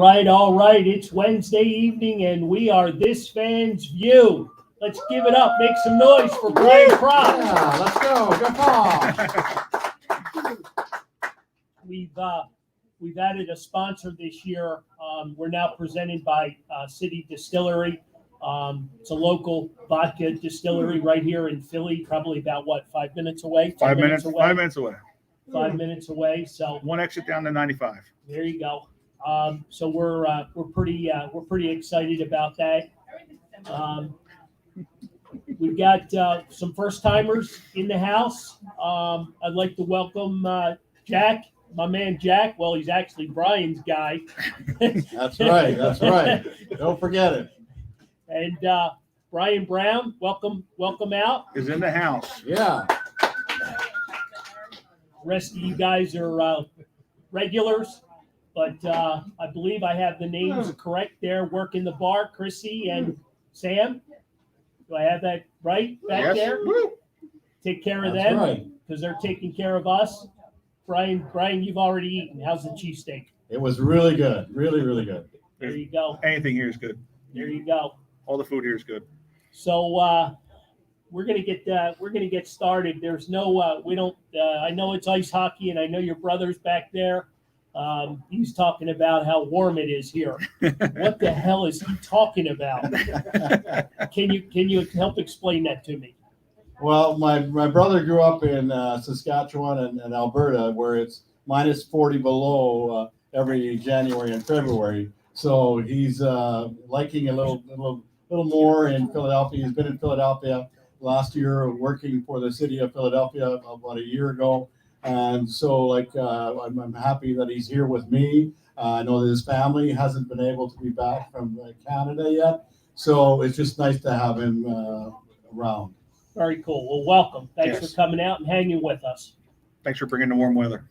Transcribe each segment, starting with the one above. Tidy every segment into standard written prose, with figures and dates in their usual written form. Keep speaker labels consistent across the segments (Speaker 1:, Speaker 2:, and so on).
Speaker 1: All right. It's Wednesday evening, and we are This Fan's View. Let's give it up. Make some noise for Brian Prop.
Speaker 2: Yeah, let's go. Good ball.
Speaker 1: We've added a sponsor this year. We're now presented by City Distillery. It's a local vodka distillery right here in Philly. Probably about 5 minutes away.
Speaker 3: 5 minutes.
Speaker 1: away.
Speaker 3: 5 minutes away.
Speaker 1: 5 minutes away. So
Speaker 3: One exit down to 95.
Speaker 1: there you go. So we're pretty excited about that. We've got some first timers in the house. I'd like to welcome Jack, my man Jack. Well, he's actually Brian's guy.
Speaker 2: That's right. Don't forget it.
Speaker 1: And Brian Brown, welcome out.
Speaker 3: Is in the house.
Speaker 2: Yeah.
Speaker 1: Rest of you guys are regulars, but I believe I have the names correct there. Working the bar, Chrissy and Sam. Do I have that right back there?
Speaker 3: Woo.
Speaker 1: Take care of
Speaker 2: That's
Speaker 1: them
Speaker 2: right.
Speaker 1: because they're taking care of us. Brian, you've already eaten. How's the cheesesteak?
Speaker 2: It was really good. Really good.
Speaker 1: There you go.
Speaker 3: Anything here is good.
Speaker 1: There you go.
Speaker 3: All the food here is good.
Speaker 1: So we're gonna get started. There's no we don't. I know it's ice hockey, and I know your brother's back there. He's talking about how warm it is here. What the hell is he talking about? Can you help explain that to me?
Speaker 2: Well, my brother grew up in Saskatchewan and Alberta, where it's minus 40 below every January and February. So he's liking a little more in Philadelphia. He's been in Philadelphia last year, working for the city of Philadelphia about a year ago. And so, I'm happy that he's here with me. I know that his family hasn't been able to be back from Canada yet. So it's just nice to have him around.
Speaker 1: Very cool. Well, welcome. Thanks
Speaker 3: Yes.
Speaker 1: for coming out and hanging with us.
Speaker 3: Thanks for bringing the warm weather.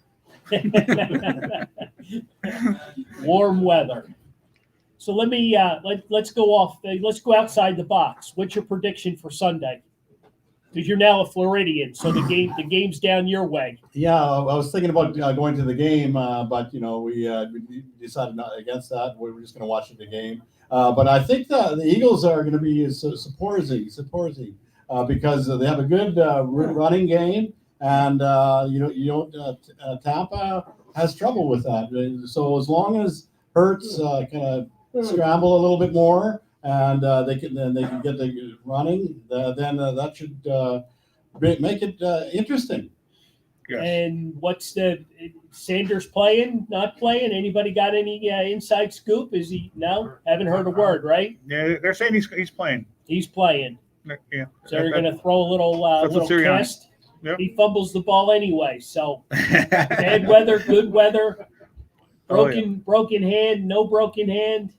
Speaker 1: Warm weather. So let me let's go off. Let's go outside the box. What's your prediction for Sunday? Because you're now a Floridian, so the game's down your way.
Speaker 2: Yeah, I was thinking about going to the game, but we decided not against that. We were just going to watch the game. But I think the Eagles are going to be supporting because they have a good running game, and Tampa has trouble with that. So as long as Hurts kind of scramble a little bit more, and they can get the running, then that should make it interesting.
Speaker 3: Yes.
Speaker 1: And what's the Sanders playing? Not playing? Anybody got any inside scoop? Is he? No, haven't heard a word. Right?
Speaker 3: Yeah, they're saying he's playing.
Speaker 1: He's playing.
Speaker 3: Yeah.
Speaker 1: So they're going to throw a little cast.
Speaker 3: Yep.
Speaker 1: He fumbles the ball anyway. So bad weather, good weather, broken hand, no broken hand.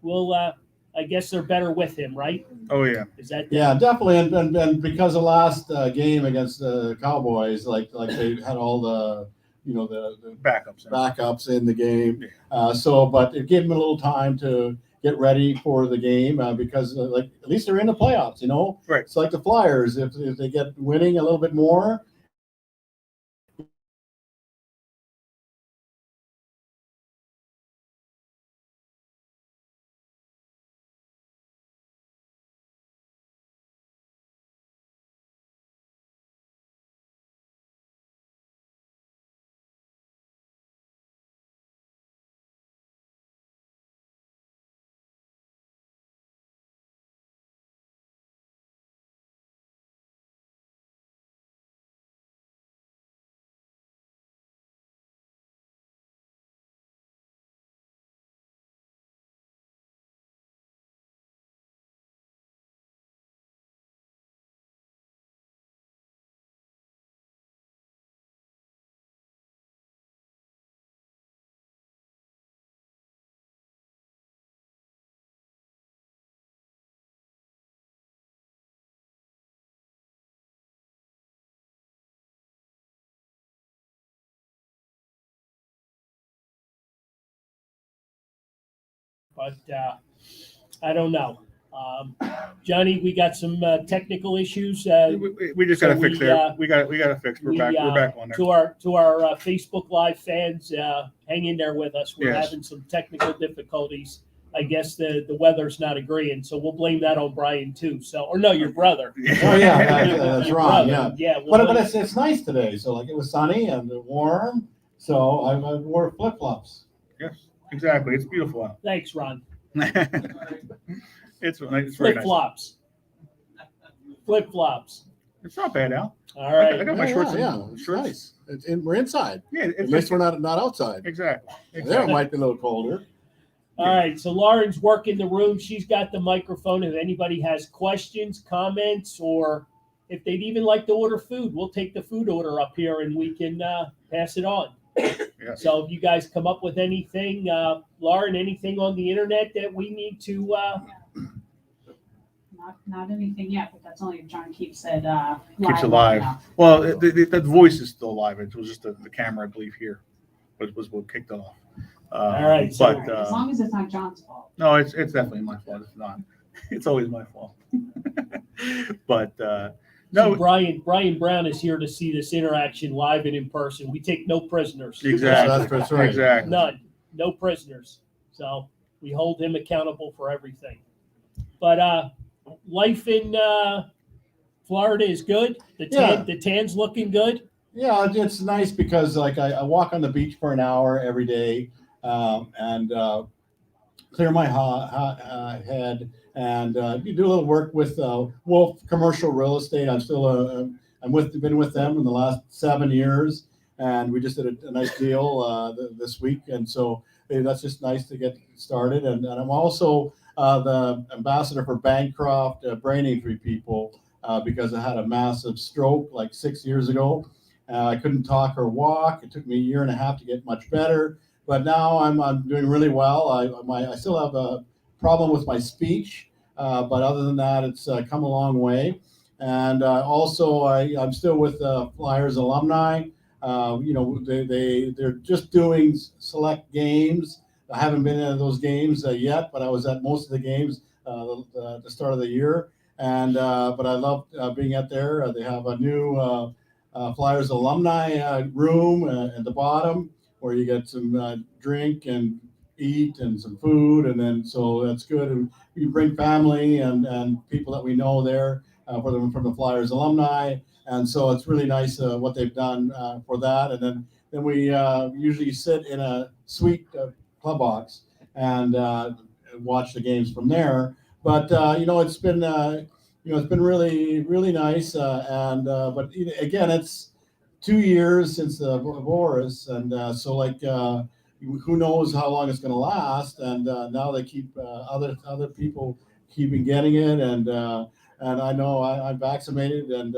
Speaker 1: Well, I guess they're better with him, right?
Speaker 3: Oh yeah.
Speaker 1: Is that?
Speaker 2: Yeah, definitely, and because the last game against the Cowboys, like they had all the the backups in the game. But it gave them a little time to get ready for the game because at least they're in the playoffs.
Speaker 3: Right.
Speaker 2: It's like the Flyers. If they get winning a little bit more.
Speaker 1: But I don't know. Johnny, we got some technical issues.
Speaker 3: We just
Speaker 1: So
Speaker 3: got to fix
Speaker 1: we,
Speaker 3: there. We got to fix. We're back on there.
Speaker 1: To our Facebook Live fans, hang in there with us. We're
Speaker 3: Yes.
Speaker 1: having some technical difficulties. I guess the weather's not agreeing, so we'll blame that on Brian too. So, or no, your brother.
Speaker 2: Oh yeah, that's
Speaker 1: Your
Speaker 2: wrong.
Speaker 1: brother.
Speaker 2: Yeah,
Speaker 1: We'll
Speaker 2: but it's nice today. So like it was sunny and warm. So I wore flip flops.
Speaker 3: Yes, exactly. It's beautiful out.
Speaker 1: thanks, Ron.
Speaker 3: It's very
Speaker 1: Flip
Speaker 3: nice.
Speaker 1: flops. Flip flops.
Speaker 3: It's not bad, Al.
Speaker 1: All right.
Speaker 3: I got my shorts.
Speaker 2: It's
Speaker 3: shorts.
Speaker 2: nice. We're inside.
Speaker 3: Yeah,
Speaker 2: At
Speaker 3: it's
Speaker 2: least we're not outside.
Speaker 3: exactly.
Speaker 2: There it might be a little colder.
Speaker 1: All right, so Lauren's working the room. She's got the microphone. If anybody has questions, comments, or if they'd even like to order food, we'll take the food order up here and we can pass it on.
Speaker 3: Yes.
Speaker 1: So if you guys come up with anything, Lauren, anything on the internet that we need to,
Speaker 4: Not anything yet, but that's only if John keeps it
Speaker 3: Keeps it
Speaker 4: live.
Speaker 3: live. Well, that voice is still alive. It was just the camera, I believe, here was what kicked off.
Speaker 1: All right, so-
Speaker 3: But
Speaker 4: As long as it's not John's fault.
Speaker 3: no, it's definitely my fault. It's not. It's always my fault. But no,
Speaker 1: Brian Brown is here to see this interaction live and in person. We take no prisoners.
Speaker 3: exactly.
Speaker 2: That's right.
Speaker 3: Exactly.
Speaker 1: None. No prisoners. So we hold him accountable for everything. But life in Florida is good. The tan's looking good.
Speaker 2: Yeah, it's nice because like I walk on the beach for an hour every day and clear my head and you do a little work with Wolf Commercial Real Estate. I'm still been with them in the last 7 years, and we just did a nice deal this week, and so that's just nice to get started. And I'm also the ambassador for Bancroft brain injury people because I had a massive stroke like 6 years ago. I couldn't talk or walk. It took me a year and a half to get much better, but now I'm doing really well. I still have a problem with my speech, but other than that, it's come a long way. And also, I'm still with Flyers alumni. They're just doing select games. I haven't been in those games yet, but I was at most of the games the start of the year. And but I love being out there. They have a new Flyers alumni room at the bottom where you get some drink and eat and some food, and then so that's good. And we bring family and people that we know there from the Flyers alumni, and so it's really nice what they've done for that. And then we usually sit in a suite club box and watch the games from there. But it's been it's been really nice. But again, it's 2 years since the virus, and so like. Who knows how long it's going to last? And now they keep other people keeping getting it, and I know I'm vaccinated, and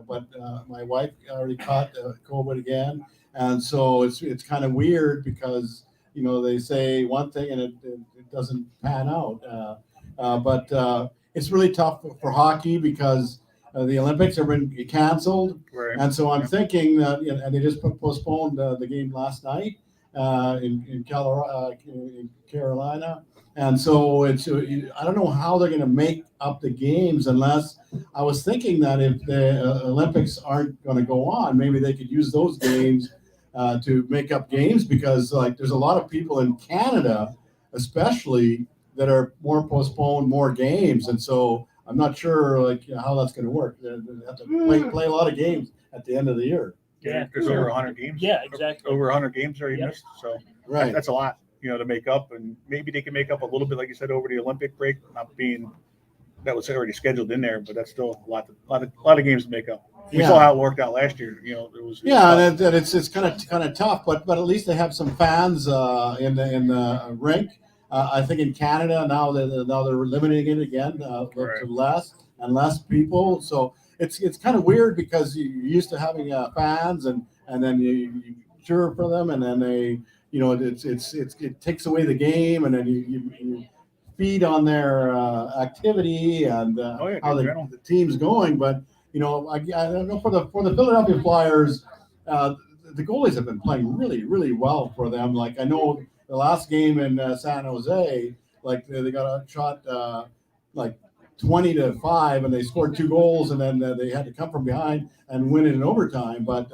Speaker 2: but my wife already caught COVID again, and so it's kind of weird because they say one thing and it doesn't pan out. But it's really tough for hockey because the Olympics have been canceled,
Speaker 3: Right.
Speaker 2: and so I'm thinking that and they just postponed the game last night. In Carolina, and so it's I don't know how they're going to make up the games unless I was thinking that if the Olympics aren't going to go on, maybe they could use those games to make up games because like there's a lot of people in Canada, especially that are more games, and so I'm not sure like how that's going to work. They have to play a lot of games at the end of the year.
Speaker 1: Yeah.
Speaker 3: There's over 100 games.
Speaker 1: Yeah, exactly.
Speaker 3: Over 100 games already
Speaker 1: Yep.
Speaker 3: missed. So
Speaker 2: Right.
Speaker 3: that's a lot, to make up. And maybe they can make up a little bit, like you said, over the Olympic break, not being that was already scheduled in there, but that's still a lot of games to make up. We
Speaker 2: Yeah.
Speaker 3: saw how it worked out last year. It was
Speaker 2: Yeah, and it's kind of tough, but at least they have some fans in the rink. I think in Canada now they're limiting it again
Speaker 3: Right.
Speaker 2: to less and less people. So it's kind of weird because you're used to having fans and then you cheer for them, and then they it takes away the game, and then you feed on their activity and how the team's going. But I don't know for the Philadelphia Flyers, the goalies have been playing really well for them. Like I know the last game in San Jose, like they got a shot like 20-5, and they scored 2 goals, and then they had to come from behind and win it in overtime. But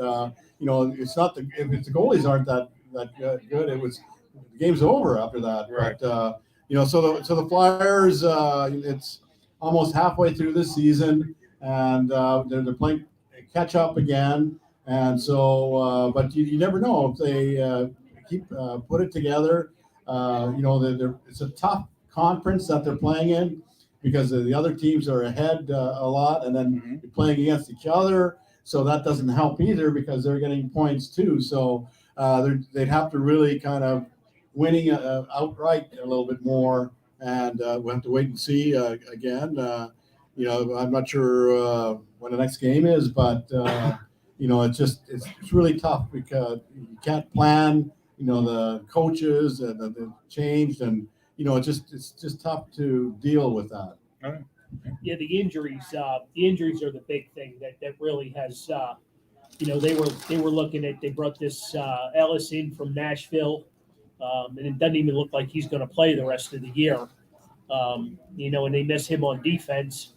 Speaker 2: it's not if the goalies aren't that good, it was the game's over after that.
Speaker 3: Right.
Speaker 2: But so the Flyers, it's almost halfway through the season, and they're playing catch up again. And so, but you never know if they keep put it together. It's a tough conference that they're playing in because the other teams are ahead a lot, and then you're playing against each other. So that doesn't help either because they're getting points too. So they'd have to really kind of winning outright a little bit more, and we'll have to wait and see again. I'm not sure when the next game is, but it's really tough because you can't plan. The coaches that changed, and it's just tough to deal with that.
Speaker 3: All right.
Speaker 1: Yeah, the injuries are the big thing that really has. They were looking at, they brought this Ellis in from Nashville, and it doesn't even look like he's going to play the rest of the year. And they miss him on defense.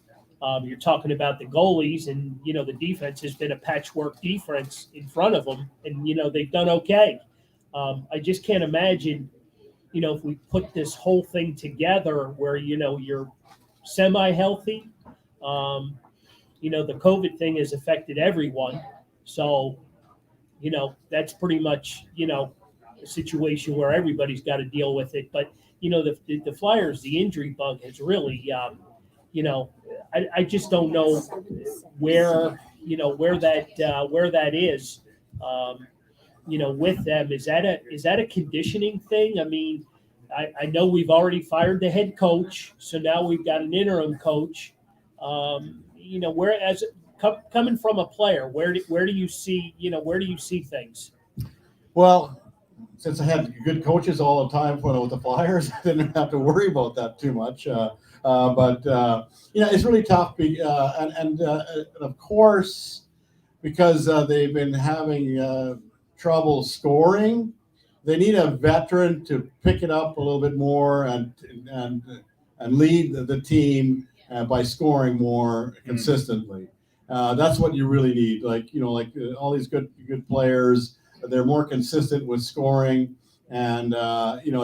Speaker 1: You're talking about the goalies, and the defense has been a patchwork defense in front of them, and they've done okay. I just can't imagine, if we put this whole thing together where you're semi-healthy. The COVID thing has affected everyone, so that's pretty much a situation where everybody's got to deal with it. But the Flyers, the injury bug has really I just don't know where that is. With them, is that a conditioning thing? I mean, I know we've already fired the head coach, so now we've got an interim coach. Coming from a player, where do you see things?
Speaker 2: Well, since I had good coaches all the time with the Flyers, I didn't have to worry about that too much. But it's really tough. And of course, because they've been having trouble scoring, they need a veteran to pick it up a little bit more and lead the team by scoring more consistently. That's what you really need. All these good players, they're more consistent with scoring, and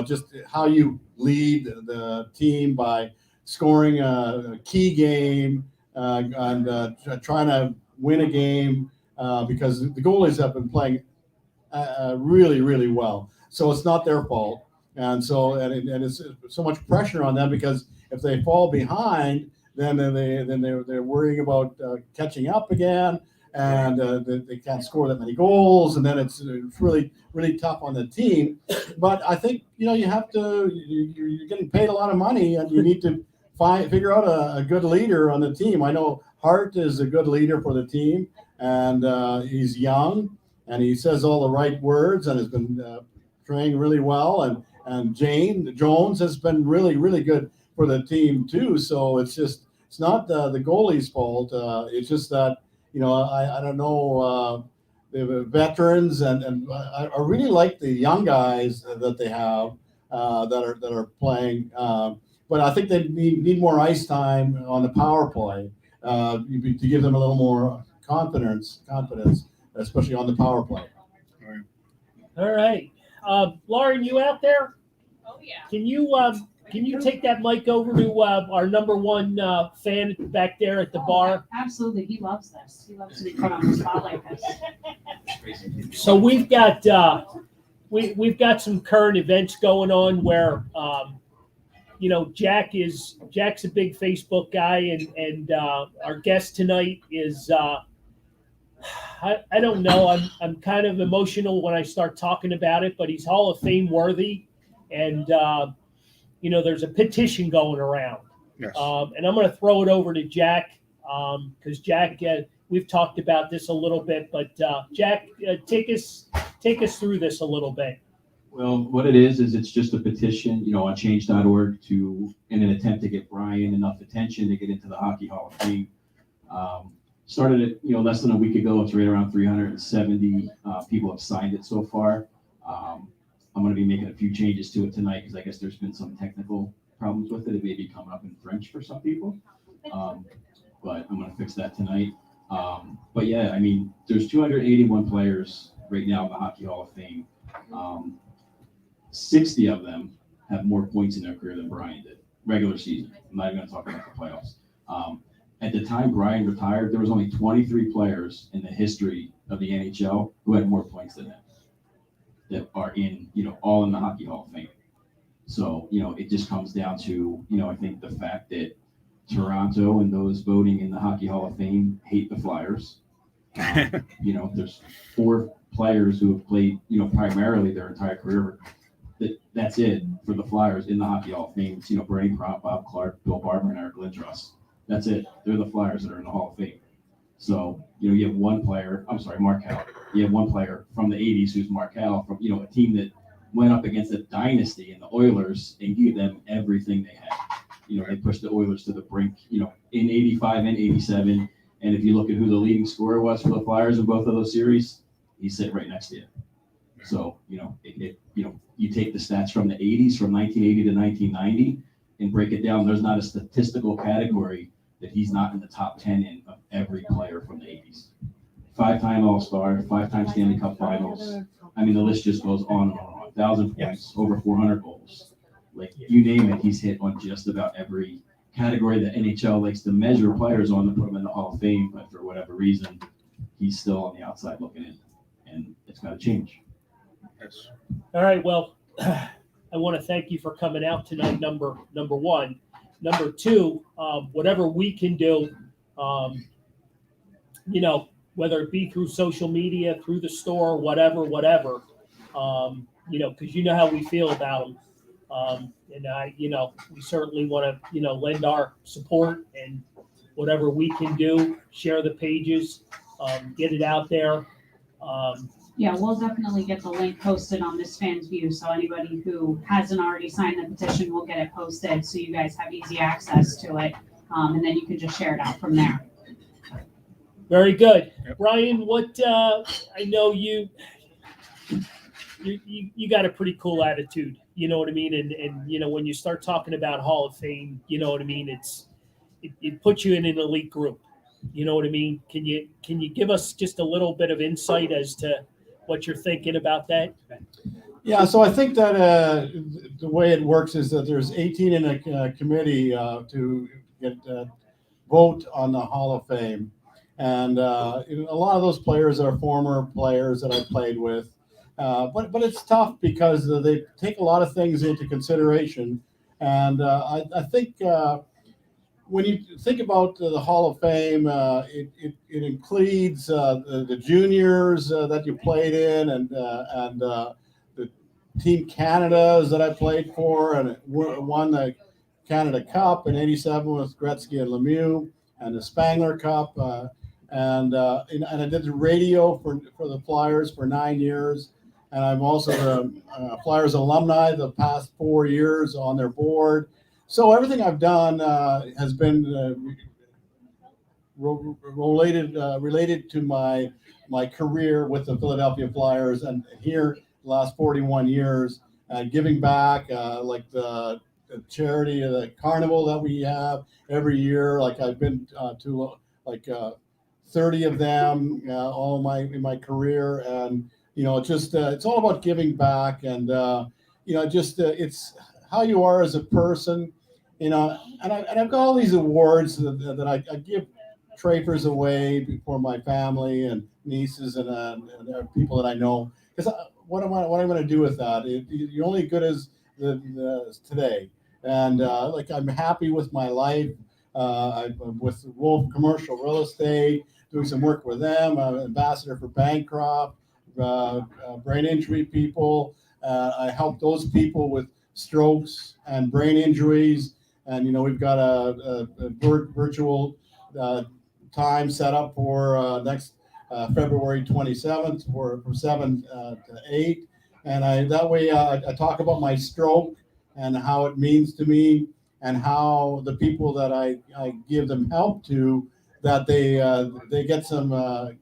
Speaker 2: just how you lead the team by scoring a key game and trying to win a game because the goalies have been playing really, really well. So it's not their fault, and it's so much pressure on them because if they fall behind, then they're worrying about catching up again, and they can't score that many goals, and then it's really, really tough on the team. But I think you have to. You're getting paid a lot of money, and you need to figure out a good leader on the team. I know Hart is a good leader for the team, and he's young, and he says all the right words, and has been training really well. And Jones has been really, really good for the team too. So it's not the goalie's fault. It's just that I don't know the veterans, and I really like the young guys that they have that are playing. But I think they need more ice time on the power play to give them a little more confidence, especially on the power play.
Speaker 1: All right. Lauren, you out there?
Speaker 5: Oh yeah.
Speaker 1: Can you take that mic over to our number one fan back there at the bar?
Speaker 4: Absolutely, he loves this. He loves to be put on the spot like this.
Speaker 1: So we've got some current events going on where Jack's a big Facebook guy, and our guest tonight is I don't know. I'm kind of emotional when I start talking about it, but he's Hall of Fame worthy, and there's a petition going around.
Speaker 3: Yes.
Speaker 1: And I'm going to throw it over to Jack because Jack, we've talked about this a little bit, but Jack, take us through this a little bit.
Speaker 6: Well, what it is it's just a petition, on change.org in an attempt to get Brian enough attention to get into the Hockey Hall of Fame. Started it, less than a week ago. It's right around 370 people have signed it so far. I'm going to be making a few changes to it tonight because I guess there's been some technical problems with it. It may be coming up in French for some people. But I'm going to fix that tonight. But yeah, I mean, there's 281 players right now in the Hockey Hall of Fame. 60 of them have more points in their career than Brian did, regular season. I'm not even going to talk about the playoffs. At the time Brian retired, there was only 23 players in the history of the NHL who had more points than him that are in, all in the Hockey Hall of Fame. So, it just comes down to, I think the fact that Toronto and those voting in the Hockey Hall of Fame hate the Flyers. There's 4 players who have played, primarily their entire career. That's it for the Flyers in the Hockey Hall of Fame. It's, Bernie Propp, Bob Clark, Bill Barber, and Eric Lindros. That's it. They're the Flyers that are in the Hall of Fame. So, you have one player, Markel. You have one player from the 80s who's Markel from, a team that went up against a dynasty in the Oilers and gave them everything they had. They pushed the Oilers to the brink, in 85 and 87. And if you look at who the leading scorer was for the Flyers in both of those series, he's sitting right next to you. So, you take the stats from the 80s, from 1980 to 1990, and break it down. There's not a statistical category that he's not in the top 10 in of every player from the 80s. 5-time All-Star, 5-time Stanley Cup Finals. I mean, the list just goes on and on. 1,000 points, over 400 goals. Like, you name it, he's hit on just about every category that NHL likes to measure players on to put them in the Hall of Fame, but for whatever reason, he's still on the outside looking in, and it's got to change.
Speaker 3: Yes.
Speaker 1: All right. Well, I want to thank you for coming out tonight. Number one. Number two, whatever we can do, whether it be through social media, through the store, whatever, because you know how we feel about them. We certainly want to, lend our support, and whatever we can do, share the pages, get it out there.
Speaker 4: Yeah, we'll definitely get the link posted on this Fans View, so anybody who hasn't already signed the petition will get it posted, so you guys have easy access to it, and then you can just share it out from there.
Speaker 1: Very good.
Speaker 3: Yep.
Speaker 1: Brian, what I know you got a pretty cool attitude, you know what I mean? And when you start talking about Hall of Fame, you know what I mean? It puts you in an elite group. You know what I mean? Can you give us just a little bit of insight as to what you're thinking about that?
Speaker 2: Yeah, so I think that the way it works is that there's 18 in a committee to get vote on the Hall of Fame. And a lot of those players are former players that I played with. But it's tough because they take a lot of things into consideration. And I think when you think about the Hall of Fame, it includes the juniors that you played in, and the Team Canadas that I played for, and won the Canada Cup in '87 with Gretzky and Lemieux, and the Spangler Cup, and I did the radio for the Flyers for 9 years, and I'm also the Flyers alumni the past 4 years on their board. So everything I've done has been related to my career with the Philadelphia Flyers, and here the last 41 years, giving back, like the charity, the carnival that we have every year. Like I've been to like 30 of them in my career, and it's all about giving back, and it's how you are as a person. And I've got all these awards that I give Trafers away for my family and nieces and people that I know. Because what am I going to do with that? You're only good as today. And I'm happy with my life. I'm with Wolf Commercial Real Estate, doing some work with them. I'm an ambassador for Bancroft, brain injury people. I help those people with strokes and brain injuries. And, we've got a virtual time set up for next February 27th from 7 to 8. And that way I talk about my stroke and how it means to me, and how the people that I give them help to, that they get some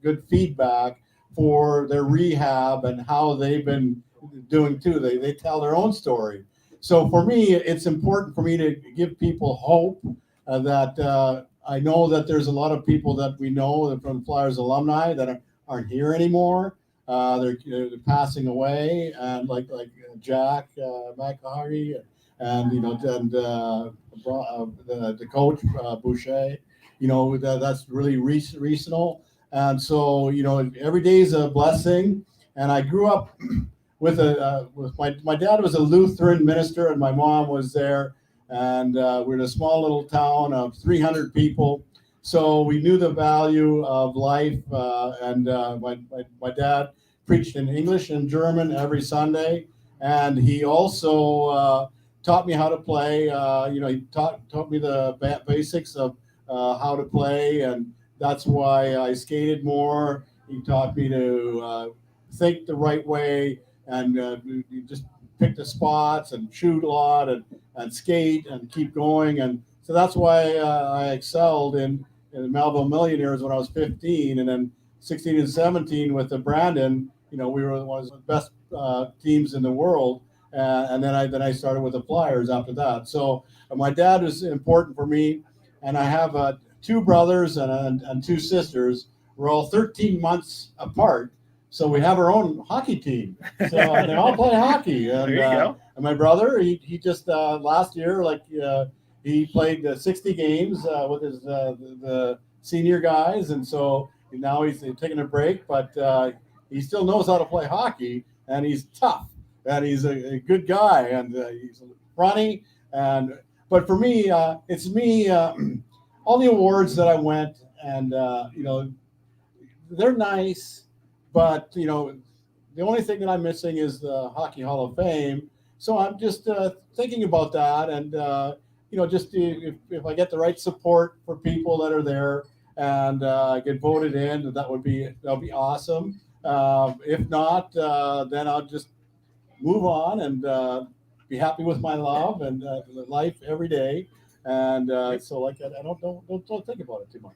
Speaker 2: good feedback for their rehab and how they've been doing too. They tell their own story. So for me, it's important for me to give people hope that I know that there's a lot of people that we know that from Flyers alumni that aren't here anymore. They're passing away, and like Jack McHarry, and the coach Boucher. That's really recent. And so every day is a blessing. And I grew up with my dad was a Lutheran minister, and my mom was there. And we're in a small little town of 300 people. So we knew the value of life. My dad preached in English and German every Sunday. And he also taught me how to play. He taught me the basics of how to play. And that's why I skated more. He taught me to think the right way and you just pick the spots and shoot a lot and skate and keep going. And so that's why I excelled in the Melville Millionaires when I was 15, and then 16 and 17 with the Brandon. We were one of the best teams in the world. And then I started with the Flyers after that. So my dad was important for me, and I have 2 brothers and 2 sisters. We're all 13 months apart. So we have our own hockey team. So they all play hockey. And,
Speaker 3: There you go.
Speaker 2: And my brother, he just last year, he played 60 games with his the senior guys, and so now he's taking a break. But he still knows how to play hockey, and he's tough, and he's a good guy, and he's funny. But for me, it's me. All the awards that I went, and they're nice. But the only thing that I'm missing is the Hockey Hall of Fame. So I'm just thinking about that, and if I get the right support for people that are there and get voted in, that'll be awesome. If not, then I'll just move on and be happy with my love and life every day. And so I don't think about it too much.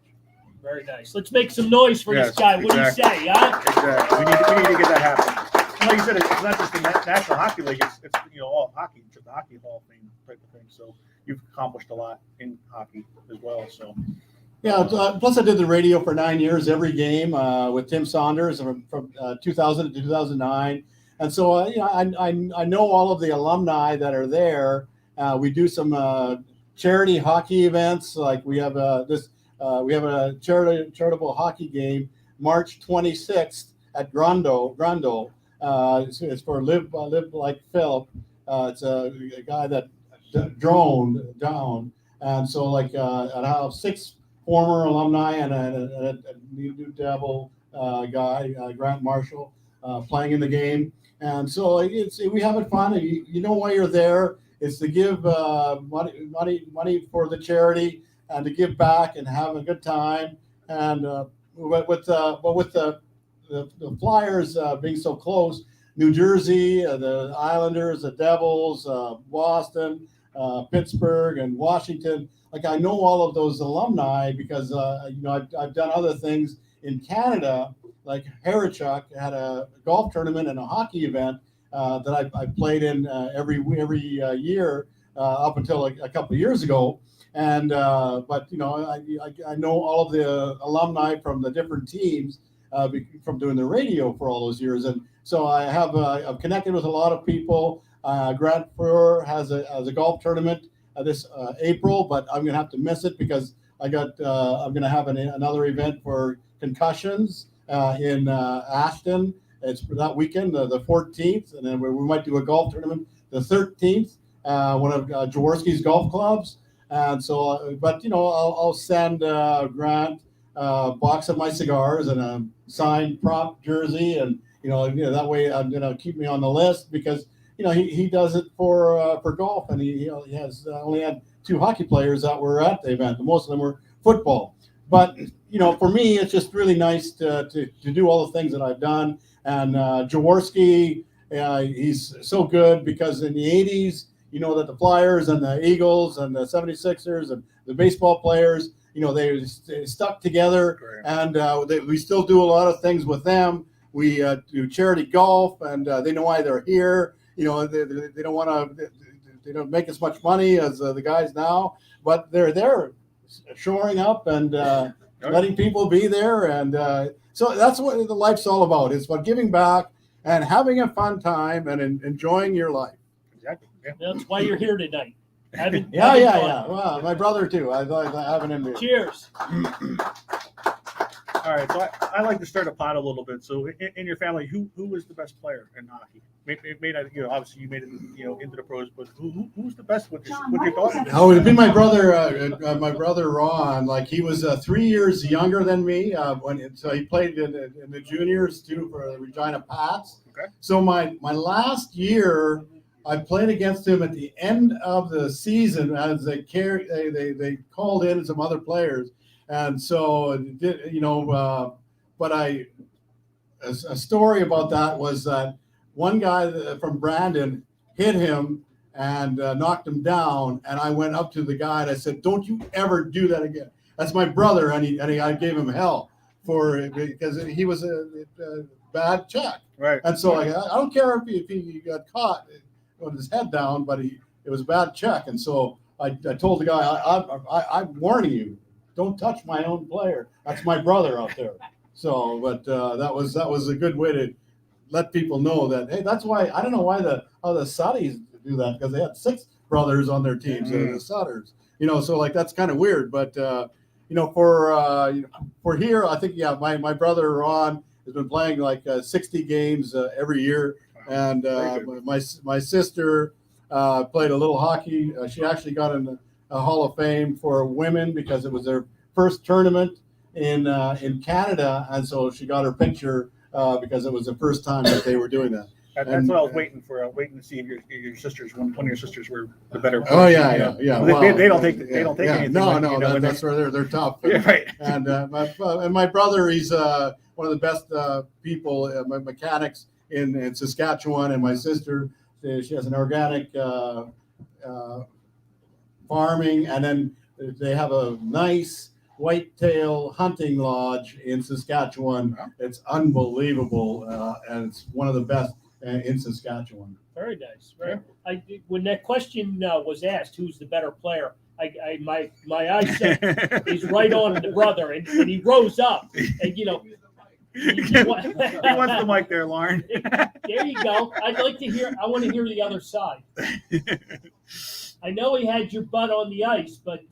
Speaker 1: Very nice. Let's make some noise for this guy. What do you say, huh?
Speaker 3: Exactly. We need to get that happening. Like you said, it's not just the National Hockey League. It's all hockey, just the Hockey Hall of Fame type of thing. So you've accomplished a lot in hockey as well. So
Speaker 2: yeah. Plus, I did the radio for 9 years, every game with Tim Saunders from 2000 to 2009, and so I know all of the alumni that are there. We do some charity hockey events, like we have we have a charitable hockey game March 26th at Grundle. It's for Live Like Philip. It's a guy that droned down. And so I have 6 former alumni and a New Devil guy, Grant Marshall, playing in the game. And so we have it fun. You know why you're there. It's to give money for the charity, and to give back and have a good time. And with the Flyers being so close, New Jersey, the Islanders, the Devils, Boston, Pittsburgh, and Washington. I know all of those alumni because I've done other things in Canada. Like Herichuk had a golf tournament and a hockey event that I played in every year up until a couple of years ago. And but I know all of the alumni from the different teams from doing the radio for all those years, and so I've connected with a lot of people. Grant Furr has a golf tournament this April, but I'm gonna have to miss it because I'm gonna have another event for concussions in Ashton. It's for that weekend, the 14th, and then we might do a golf tournament the 13th. One of Jaworski's golf clubs. And so, but I'll send Grant a box of my cigars and a signed prop jersey, and that way I'm gonna keep me on the list because he does it for golf, and he has only had 2 hockey players that were at the event. Most of them were football. But for me, it's just really nice to do all the things that I've done. And Jaworski, he's so good because in the 80s. That the Flyers and the Eagles and the 76ers and the baseball players, they stuck together. Correct. And we still do a lot of things with them. We do charity golf, and they know why they're here. They don't want to they don't make as much money as the guys now, but they're there shoring up and letting people be there. And so that's what the life's all about. It's about giving back and having a fun time and enjoying your life.
Speaker 3: Exactly. Yeah.
Speaker 1: That's why you're here tonight. Having
Speaker 2: Yeah.
Speaker 1: fun.
Speaker 2: Well, my brother too. I have an envy.
Speaker 1: Cheers.
Speaker 3: All right, so I like to start a pot a little bit. So in your family, who was the best player in hockey? Obviously you made it, into the pros, but who's the best with your daughter?
Speaker 2: Oh, it'd been my brother Ron. Like he was 3 years younger than me. So he played in the juniors too for the Regina Pats.
Speaker 3: Okay.
Speaker 2: So my last year, I played against him at the end of the season as they called in some other players, and so but a story about that was that one guy from Brandon hit him and knocked him down, and I went up to the guy and I said, "Don't you ever do that again." That's my brother, and I gave him hell because he was a bad check,
Speaker 3: Right.
Speaker 2: and so I don't care if he got caught with his head down, but it was a bad check, and so I told the guy, I'm warning you, don't touch my own player. That's my brother out there. So, but that was a good way to let people know that, hey, that's why I don't know how the Saudis do that, because they had 6 brothers on their teams, the Sutters. So like that's kind of weird, but for here, I think my brother Ron has been playing like 60 games every year. And my sister played a little hockey. She actually got in a Hall of Fame for women because it was their first tournament in Canada, and so she got her picture because it was the first time that they were doing that.
Speaker 3: That's what I was waiting for. Waiting to see if your sisters, one of your sisters, were the better.
Speaker 2: Oh yeah.
Speaker 3: They don't take anything.
Speaker 2: No, that's where they're tough.
Speaker 3: Yeah, right.
Speaker 2: And my brother, he's one of the best people, mechanics in Saskatchewan, and my sister, she has an organic farming, and then they have a nice whitetail hunting lodge in Saskatchewan. It's unbelievable, and it's one of the best in Saskatchewan.
Speaker 1: Very nice. When that question was asked, who's the better player, my eyesight is right on the brother, and he rose up, and
Speaker 3: He wants the mic there, Lauren.
Speaker 1: There you go. I want to hear the other side. I know he had your butt on the ice, but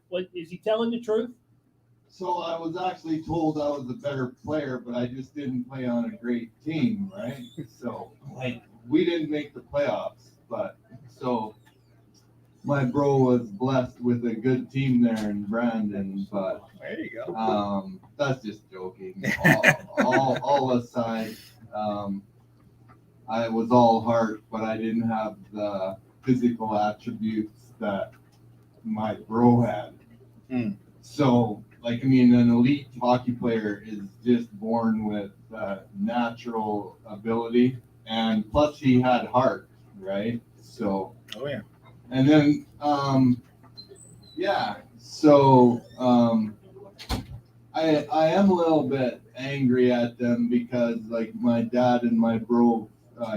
Speaker 1: what is he telling the truth?
Speaker 5: So I was actually told I was a better player, but I just didn't play on a great team, right? So we didn't make the playoffs, but so my bro was blessed with a good team there in Brandon, but
Speaker 3: there you go.
Speaker 5: That's just joking. All aside, I was all heart, but I didn't have the physical attributes that my bro had. So, an elite hockey player is just born with natural ability, and plus he had heart, right? So.
Speaker 3: Oh yeah.
Speaker 5: And then, I am a little bit angry at them because, my dad and my bro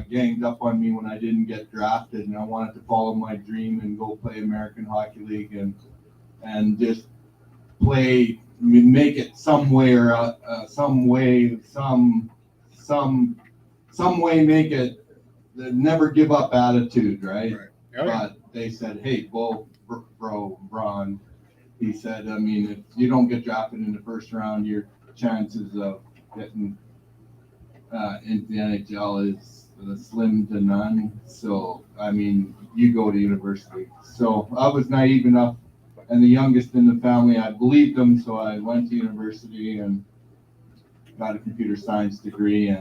Speaker 5: ganged up on me when I didn't get drafted, and I wanted to follow my dream and go play American Hockey League and just play, make it some way, make it the never give up attitude, right?
Speaker 3: Oh, yeah.
Speaker 5: But they said, hey, Braun, he said, if you don't get drafted in the first round, your chances of getting into the NHL is slim to none. So, you go to university. So I was naive enough, and the youngest in the family, I believed them. So I went to university and got a computer science degree.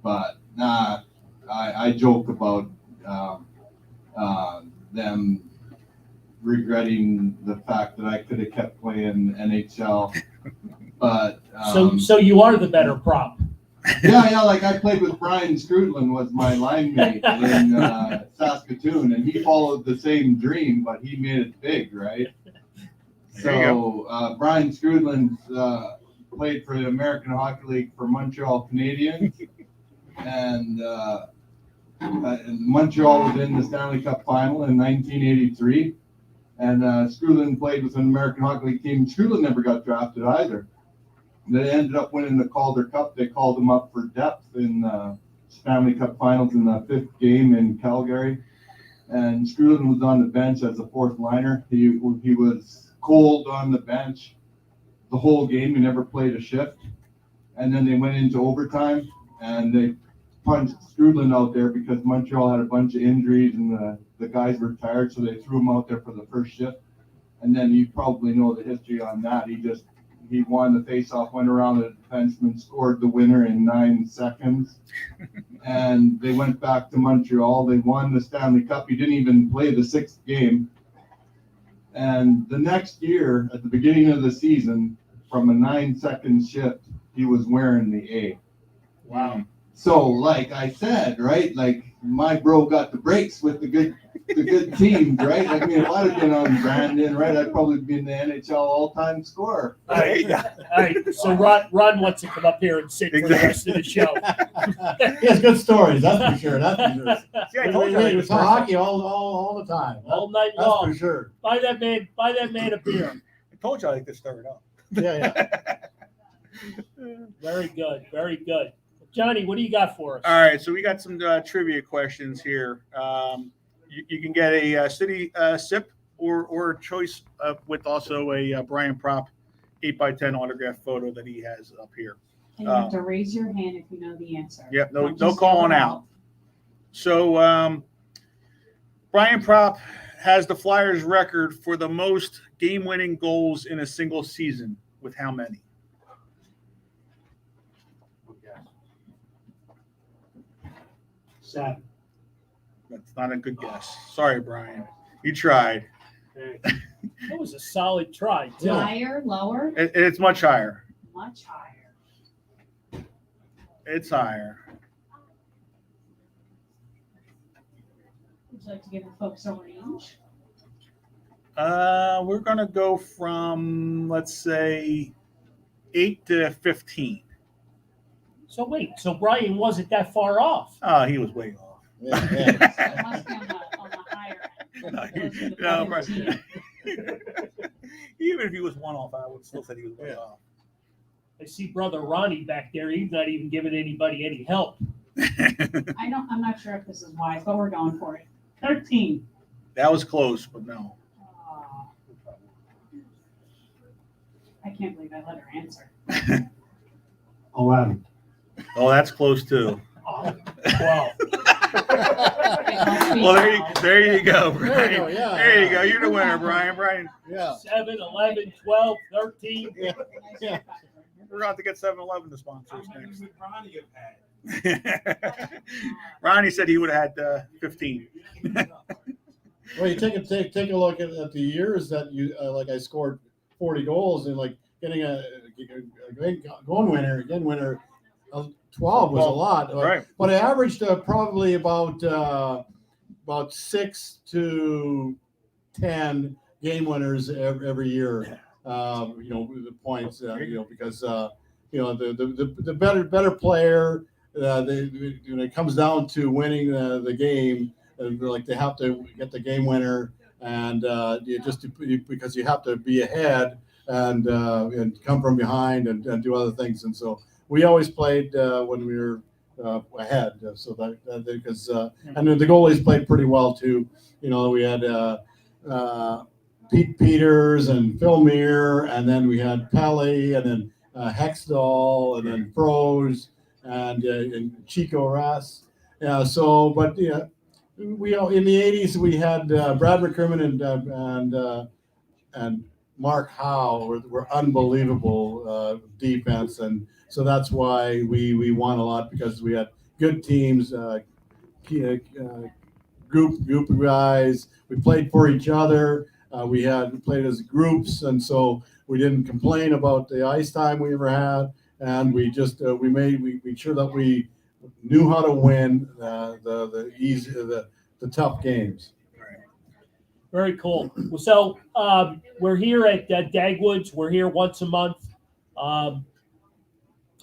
Speaker 5: I joke about them regretting the fact that I could have kept playing NHL, but
Speaker 1: so you are the better prop.
Speaker 5: yeah, I played with Brian Scrutland, was my line mate in Saskatoon, and he followed the same dream, but he made it big, right? So Brian Scrutland played for the American Hockey League for Montreal Canadiens, and Montreal was in the Stanley Cup final in 1983, and Screwland played with an American Hockey League team. Screwland never got drafted either. They ended up winning the Calder Cup. They called him up for depth in Stanley Cup finals in the 5th game in Calgary. And Screwland was on the bench as a 4th liner. He was cold on the bench the whole game. He never played a shift. And then they went into overtime, and they punched Screwland out there because Montreal had a bunch of injuries and the guys were tired, so they threw him out there for the first shift. And then you probably know the history on that. He won the faceoff, went around the defenseman, scored the winner in 9 seconds. And they went back to Montreal. They won the Stanley Cup. He didn't even play the 6th game. And the next year, at the beginning of the season, from a 9-second shift, he was wearing the A.
Speaker 1: Wow.
Speaker 5: So, like I said, right, like my bro got the breaks with the good teams, right? I mean, if I'd have been on Brandon, right, I'd probably be in the NHL all-time scorer.
Speaker 1: All right. So Ron wants to come up here and sit for the rest of the show.
Speaker 2: He has good stories, that's for sure. That's for sure.
Speaker 3: See, I told you. I like
Speaker 2: We
Speaker 3: this
Speaker 2: saw
Speaker 3: person.
Speaker 2: hockey all the time.
Speaker 1: All night
Speaker 2: That's
Speaker 1: long.
Speaker 2: for sure.
Speaker 1: Buy that man a beer.
Speaker 3: I told you I like to stir it up.
Speaker 2: Yeah.
Speaker 1: Very good. Very good. Johnny, what do you got for us?
Speaker 3: All right, so we got some trivia questions here. You can get a city sip or a choice with also a Brian Prop 8x10 autograph photo that he has up here.
Speaker 4: And you have to raise your hand if you know the answer.
Speaker 3: Yep, no
Speaker 4: Don't just
Speaker 3: calling
Speaker 4: yell it
Speaker 3: out. So Brian Prop has the Flyers record for the most game-winning goals in a single season. With how many?
Speaker 1: Seven.
Speaker 3: That's not a good guess. Sorry, Brian. You tried.
Speaker 1: That was a solid try, too.
Speaker 2: Yeah.
Speaker 4: Higher, lower,
Speaker 3: It's much higher.
Speaker 4: much higher.
Speaker 3: It's higher.
Speaker 4: Would you like to give the folks a range?
Speaker 3: We're gonna go from, let's say, 8 to 15.
Speaker 1: So wait, so Brian wasn't that far off.
Speaker 3: Oh, he was way off.
Speaker 2: Yeah.
Speaker 4: It must be on the higher end.
Speaker 3: No,
Speaker 4: Closer to
Speaker 3: no,
Speaker 4: 15.
Speaker 3: right. Even if he was one off, I would still say he was way off.
Speaker 1: I see brother Ronnie back there. He's not even giving anybody any help.
Speaker 4: I'm not sure if this is wise, but we're going for it. 13.
Speaker 3: That was close, but no.
Speaker 4: Aw. I can't believe I let her answer.
Speaker 2: 11.
Speaker 3: Oh, that's close too.
Speaker 1: Oh, wow.
Speaker 3: Well, there you go, Brian.
Speaker 2: There you go, yeah.
Speaker 3: There you go. You're the winner, Brian. Brian,
Speaker 2: Yeah.
Speaker 1: 7, 11, 12, 13.
Speaker 2: Yeah.
Speaker 3: we're going to get 7-Eleven to sponsor us
Speaker 7: How many
Speaker 3: next.
Speaker 7: would Ronnie have had?
Speaker 3: Ronnie said he would have had 15.
Speaker 2: Well, you take a look at the years that you like. I scored 40 goals and like getting a going winner. 12 was a lot,
Speaker 3: Right.
Speaker 2: but I averaged probably about 6 to 10 game winners every year. The points, because the better player, when it comes down to winning the game, like they have to get the game winner, and because you have to be ahead and come from behind and do other things, and so we always played when we were ahead. So that because and then the goalies played pretty well too. We had Pete Peters and Phil Meir, and then we had Pelly, and then Hextall, and then Froze, and Chico Rass. Yeah. So, but yeah, we in the '80s we had Brad McCrimmon and Mark Howe were unbelievable defense, and so that's why we won a lot, because we had good teams, group of guys. We played for each other. We played as groups, and so we didn't complain about the ice time we ever had, and we just we made sure that we knew how to win the tough games.
Speaker 1: Very cool. So we're here at Dagwoods. We're here once a month.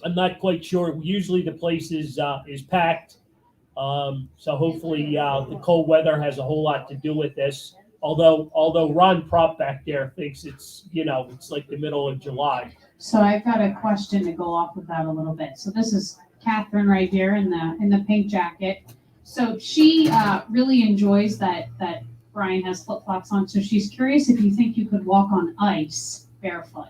Speaker 1: I'm not quite sure. Usually the place is packed. So hopefully the cold weather has a whole lot to do with this. Although Ron Prop back there thinks it's it's like the middle of July.
Speaker 4: So I've got a question to go off of that a little bit. So this is Catherine right here in the pink jacket. So she really enjoys that Brian has flip flops on. So she's curious if you think you could walk on ice barefoot.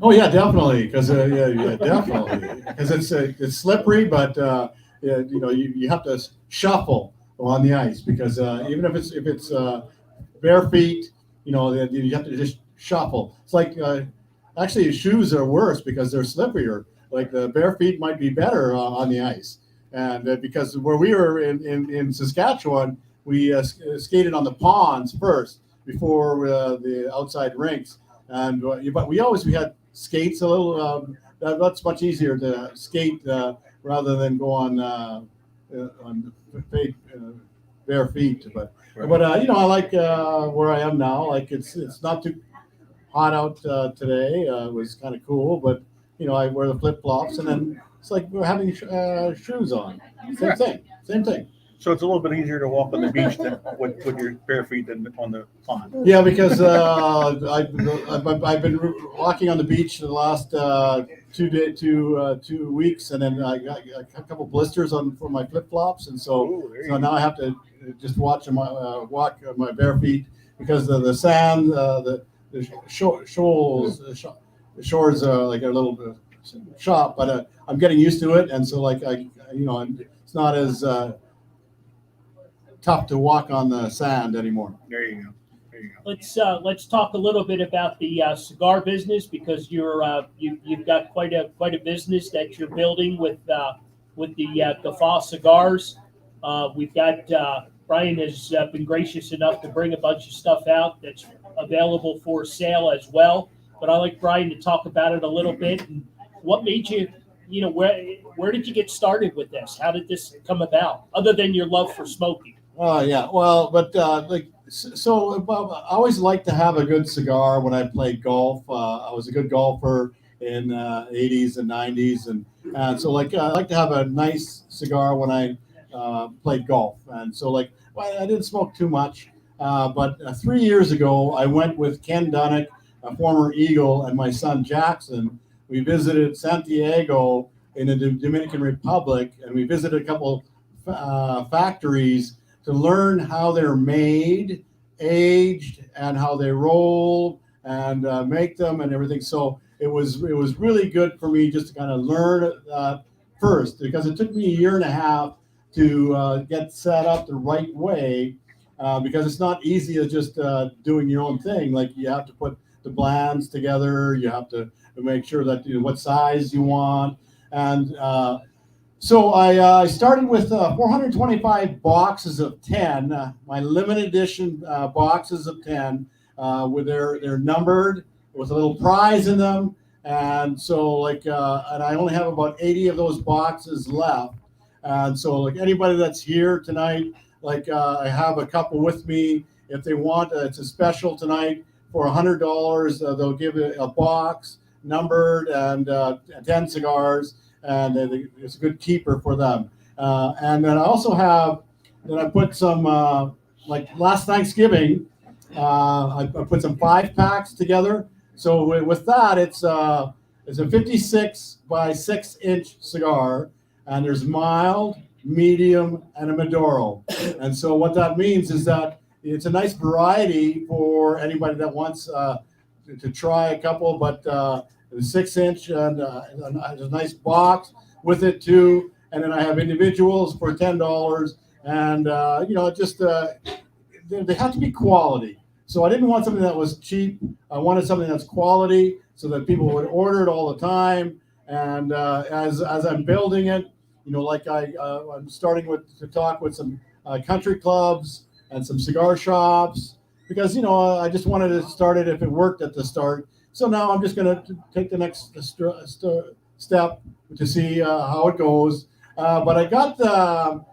Speaker 2: Oh yeah, definitely, because yeah, definitely, because it's slippery, but yeah, you have to shuffle on the ice because even if it's bare feet, you have to just shuffle. It's like actually shoes are worse because they're slipperier. Like the bare feet might be better on the ice, and because where we were in Saskatchewan, we skated on the ponds first before the outside rinks, and but we had skates a little. That's much easier to skate rather than go on bare feet. But I like where I am now. Like it's not too hot out today. It was kind of cool, but I wear the flip flops, and then it's like we're having shoes on. Same thing.
Speaker 3: So it's a little bit easier to walk on the beach than with your bare feet than on the pond.
Speaker 2: Yeah, because I've been walking on the beach the last 2 weeks, and then I got a couple blisters for my flip flops, and so now I have to just walk on my bare feet because the sand, the shores are like a little bit sharp, but I'm getting used to it, and so it's not as tough to walk on the sand anymore.
Speaker 3: There you go.
Speaker 1: Let's talk a little bit about the cigar business because you've got quite a business that you're building with the Guffaw cigars. We've got Brian has been gracious enough to bring a bunch of stuff out that's available for sale as well. But I'd like Brian to talk about it a little bit and what made you. Where did you get started with this? How did this come about? Other than your love for smoking.
Speaker 2: Yeah. Well, but I always liked to have a good cigar when I played golf. I was a good golfer in 80s and 90s, and so I like to have a nice cigar when I played golf. And so I didn't smoke too much, but 3 years ago I went with Ken Dunnick, a former Eagle, and my son Jackson. We visited Santiago in the Dominican Republic, and we visited a couple factories to learn how they're made, aged, and how they roll and make them and everything. So it was really good for me just to kind of learn first, because it took me a year and a half to get set up the right way, because it's not easy to just doing your own thing. Like you have to put the blends together, you have to make sure that what size you want, and so I started with 425 boxes of 10, my limited edition boxes of 10, where they're numbered with a little prize in them, and so and I only have about 80 of those boxes left, and so anybody that's here tonight, I have a couple with me. If they want, it's a special tonight for $100. They'll give it a box numbered and 10 cigars, and it's a good keeper for them. And then I also have, I put some, last Thanksgiving, I put some 5-packs together. So with that, it's a 56 by 6 inch cigar, and there's mild, medium, and a Maduro. And so what that means is that it's a nice variety for anybody that wants to try a couple, but the 6 inch and a nice box with it too. And then I have individuals for $10, and they have to be quality. So I didn't want something that was cheap. I wanted something that's quality so that people would order it all the time. And as I'm building it, I'm starting to talk with some country clubs and some cigar shops, because I just wanted to start it if it worked at the start. So now I'm just going to take the next step to see how it goes. But I got the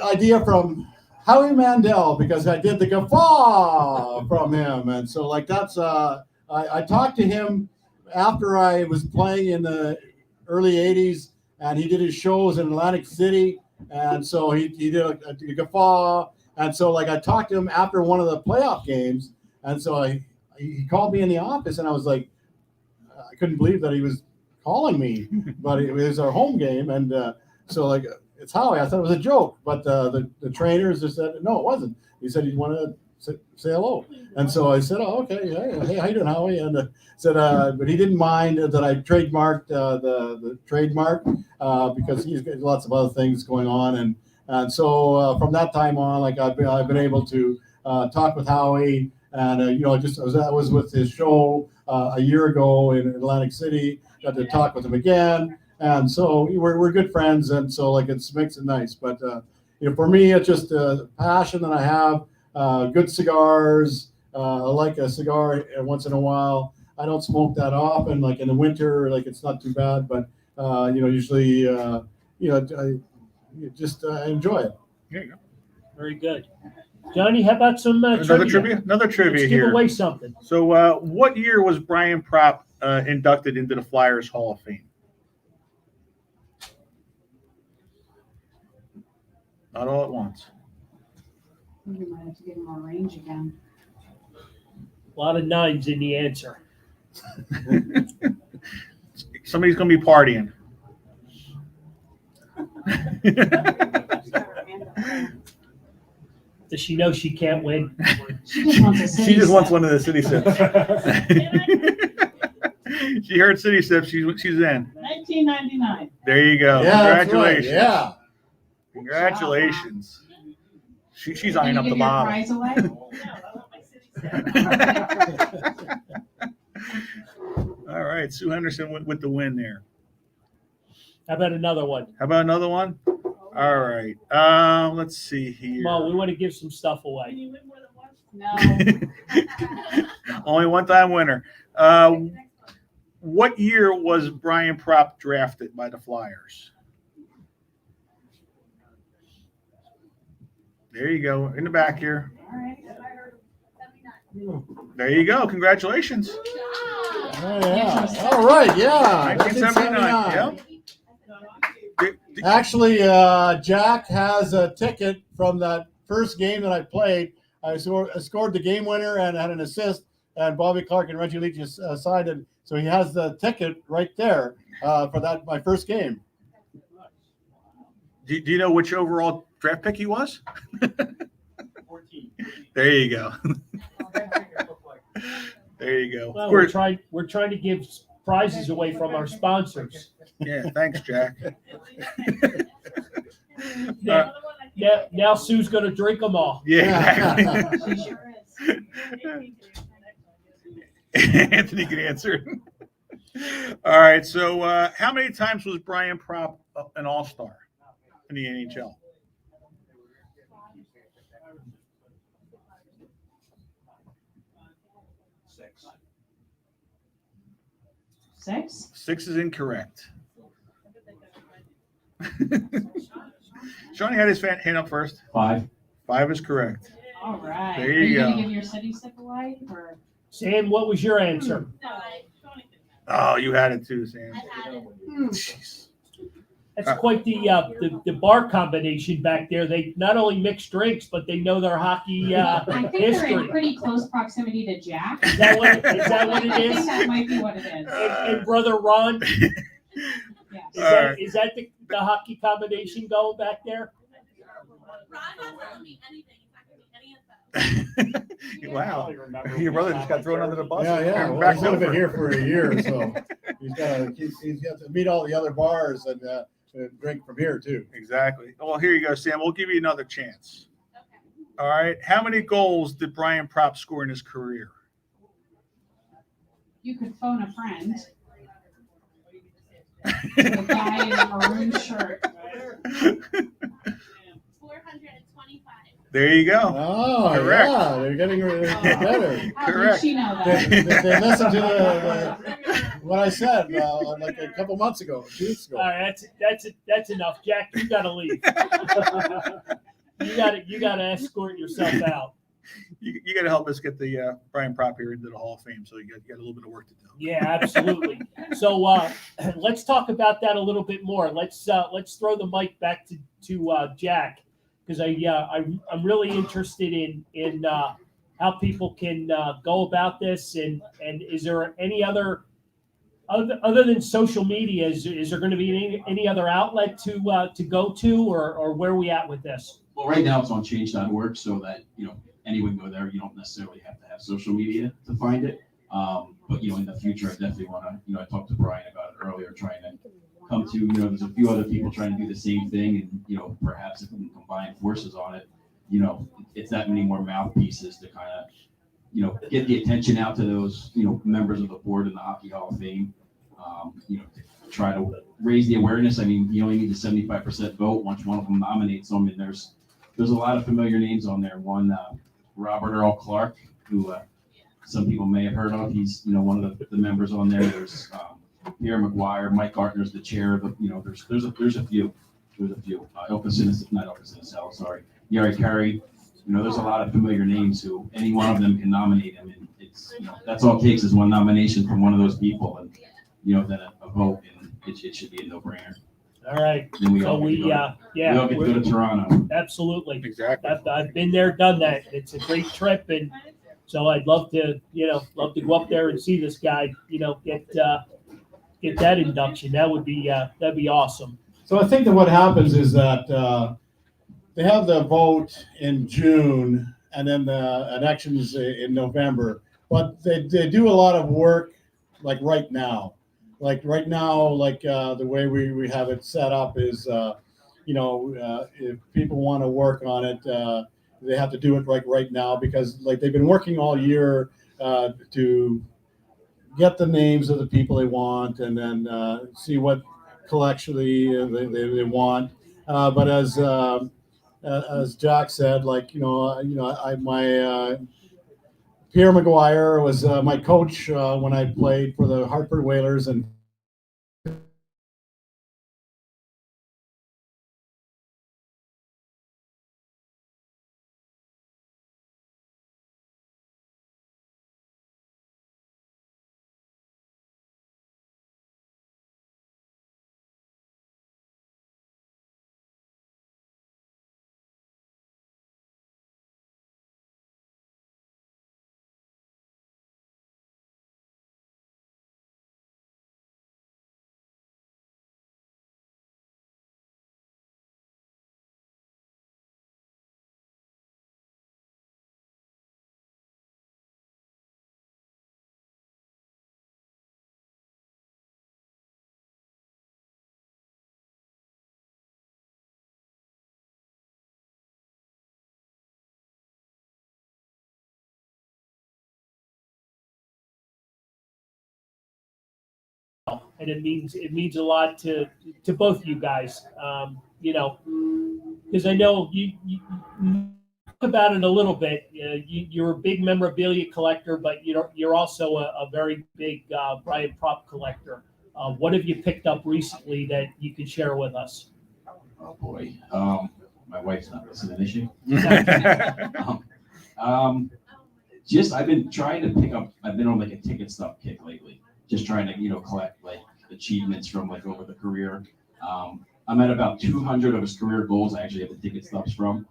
Speaker 2: idea from Howie Mandel, because I did the Guffaw from him, and so that's I talked to him after I was playing in the early '80s and he did his shows in Atlantic City, and so he did a guffaw, and so like I talked to him after one of the playoff games, and so he called me in the office, and I was like, I couldn't believe that he was calling me, but it was our home game, and so like it's Howie. I thought it was a joke, but the trainers just said no, it wasn't. He said he wanted to say hello, and so I said, "Oh, okay, hey, how you doing, Howie?" And said, but he didn't mind that I trademarked the trademark because he's got lots of other things going on, and so from that time on, like I've been able to talk with Howie, and I was with his show a year ago in Atlantic City. Got to talk with him again, and so we're good friends, and so like it makes it nice. But for me, it's just a passion that I have. Good cigars. I like a cigar once in a while. I don't smoke that often. Like in the winter, like it's not too bad. But usually, I just enjoy it.
Speaker 3: There you go.
Speaker 1: Very good. Johnny, how about some
Speaker 3: Another trivia. Another trivia
Speaker 1: Let's
Speaker 3: here.
Speaker 1: give away something.
Speaker 3: So, what year was Brian Propp inducted into the Flyers Hall of Fame? Not all at once.
Speaker 4: We might have to give him more range again.
Speaker 1: A lot of nines in the answer.
Speaker 3: Somebody's going to be partying.
Speaker 1: Does she know she can't win?
Speaker 4: She just wants a city
Speaker 3: She just wants
Speaker 4: sip.
Speaker 3: one of the city sips. She heard city sips. She's in.
Speaker 8: 1999.
Speaker 3: There you go.
Speaker 2: Yeah, that's right.
Speaker 3: Congratulations.
Speaker 2: Yeah.
Speaker 3: Congratulations. She's
Speaker 4: Are you
Speaker 3: eyeing
Speaker 4: gonna
Speaker 3: up the
Speaker 4: give your
Speaker 3: bottle.
Speaker 4: prize away?
Speaker 8: No, I want my city sip.
Speaker 3: All right. Sue Henderson with the win there.
Speaker 1: How about another one?
Speaker 3: How about another one? All right. Let's see here.
Speaker 1: Come on, we want to give some stuff
Speaker 8: Can
Speaker 1: away.
Speaker 8: you win more than once?
Speaker 4: No.
Speaker 3: Only one-time winner. What year was Brian Propp drafted by the Flyers? There you go. In the back here.
Speaker 4: All right.
Speaker 3: There you go. Congratulations.
Speaker 2: Oh, yeah. All right. Yeah.
Speaker 3: 1979.
Speaker 2: 1979.
Speaker 3: Yep.
Speaker 2: Actually, Jack has a ticket from that first game that I played. I scored the game winner and had an assist, and Bobby Clark and Reggie Leach signed it. So he has the ticket right there for that my first game.
Speaker 3: Do you know which overall draft pick he was?
Speaker 7: 14.
Speaker 3: There you go. There you go.
Speaker 1: Well, we're trying to give prizes away from our sponsors.
Speaker 3: Yeah, thanks, Jack.
Speaker 1: Now, now Sue's going to drink them all.
Speaker 3: Yeah,
Speaker 4: She
Speaker 3: exactly.
Speaker 4: sure is.
Speaker 3: Anthony can answer. All right. So, how many times was Brian Propp an All-Star in the NHL?
Speaker 4: Six?
Speaker 3: 6 is incorrect. Shawnee had his hand up first.
Speaker 6: 5.
Speaker 3: 5 is correct.
Speaker 4: All right.
Speaker 3: There
Speaker 4: Are
Speaker 3: you
Speaker 4: you
Speaker 3: go.
Speaker 4: gonna give your city sip away or?
Speaker 1: Sam, what was your answer?
Speaker 3: Oh, you had it too, Sam. Jeez.
Speaker 1: That's quite the bar combination back there. They not only mix drinks, but they know their hockey
Speaker 4: I think they're in
Speaker 1: history.
Speaker 4: pretty close proximity to Jack.
Speaker 1: Is that what it
Speaker 4: I think
Speaker 1: is?
Speaker 4: that might be what it is.
Speaker 1: And brother Ron,
Speaker 4: Yes.
Speaker 1: is that the hockey combination going back there?
Speaker 8: Ron hasn't told me anything. He's not going to be any of that.
Speaker 3: Wow. Your brother just got thrown under the bus.
Speaker 2: Yeah.
Speaker 3: and
Speaker 2: Well,
Speaker 3: back
Speaker 2: he's only been
Speaker 3: over.
Speaker 2: here for a year, so he's got to meet all the other bars and drink from here too.
Speaker 3: Exactly. Well, here you go, Sam. We'll give you another chance. All right. How many goals did Brian Propp score in his career?
Speaker 4: You could phone a friend. The guy in a maroon shirt.
Speaker 8: 425.
Speaker 3: There you go.
Speaker 2: Oh,
Speaker 3: Correct.
Speaker 2: yeah, they're getting better.
Speaker 4: How
Speaker 3: Correct.
Speaker 4: did she know
Speaker 2: They,
Speaker 4: that?
Speaker 2: they listened to what I said like a couple months ago, 2 weeks ago.
Speaker 1: All right, that's enough, Jack. You got to leave. You got to escort yourself out.
Speaker 3: You got to help us get the Brian Prop here into the Hall of Fame. So you got a little bit of work to do.
Speaker 1: Yeah, absolutely. So let's talk about that a little bit more. Let's throw the mic back to Jack, because I'm really interested in how people can go about this, and is there any other than social media, is there going to be any other outlet to go to, or where are we at with this?
Speaker 6: Well, right now it's on change.org, so that, anyone go there. You don't necessarily have to have social media to find it. But, in the future, I definitely want to, I talked to Brian about it earlier, trying to come to, there's a few other people trying to do the same thing, and, perhaps if we can combine forces on it, it's that many more mouthpieces to kind of, get the attention out to those, members of the board in the Hockey Hall of Fame, to try to raise the awareness. I mean, you only need the 75% vote once one of them nominates them, and there's a lot of familiar names on there. One, Robert Earl Clark, who some people may have heard of. He's, one of the members on there. There's Pierre McGuire, Mike Gartner's the chair of the, there's a few. Sorry. Yari Carey. There's a lot of familiar names who any one of them can nominate him, and it's, that's all it takes is one nomination from one of those people, and then a vote, and it should be a no-brainer.
Speaker 1: All right.
Speaker 6: Then we
Speaker 1: So
Speaker 6: all
Speaker 1: we
Speaker 6: get to go to Toronto.
Speaker 1: absolutely.
Speaker 3: Exactly.
Speaker 1: I've been there, done that. It's a great trip, and so I'd love to go up there and see this guy, get that induction. That'd be awesome.
Speaker 2: So I think that what happens is that they have the vote in June and then the elections in November, but they do a lot of work like right now. Like right now, the way we have it set up is, if people want to work on it, they have to do it right now, because they've been working all year to get the names of the people they want, and then see what collectively they want. But as Jack said, my Pierre McGuire was my coach when I played for the Hartford Whalers, and
Speaker 1: And it means a lot to both you guys, because I know you talk about it a little bit. You're a big memorabilia collector, but you're also a very big Brian Prop collector. What have you picked up recently that you could share with us?
Speaker 6: Oh boy, my wife's not listening, is she? I've been trying to pick up. I've been on a ticket stub kick lately, just trying to collect achievements from over the career. I'm at about 200 of his career goals. I actually have the ticket stubs from.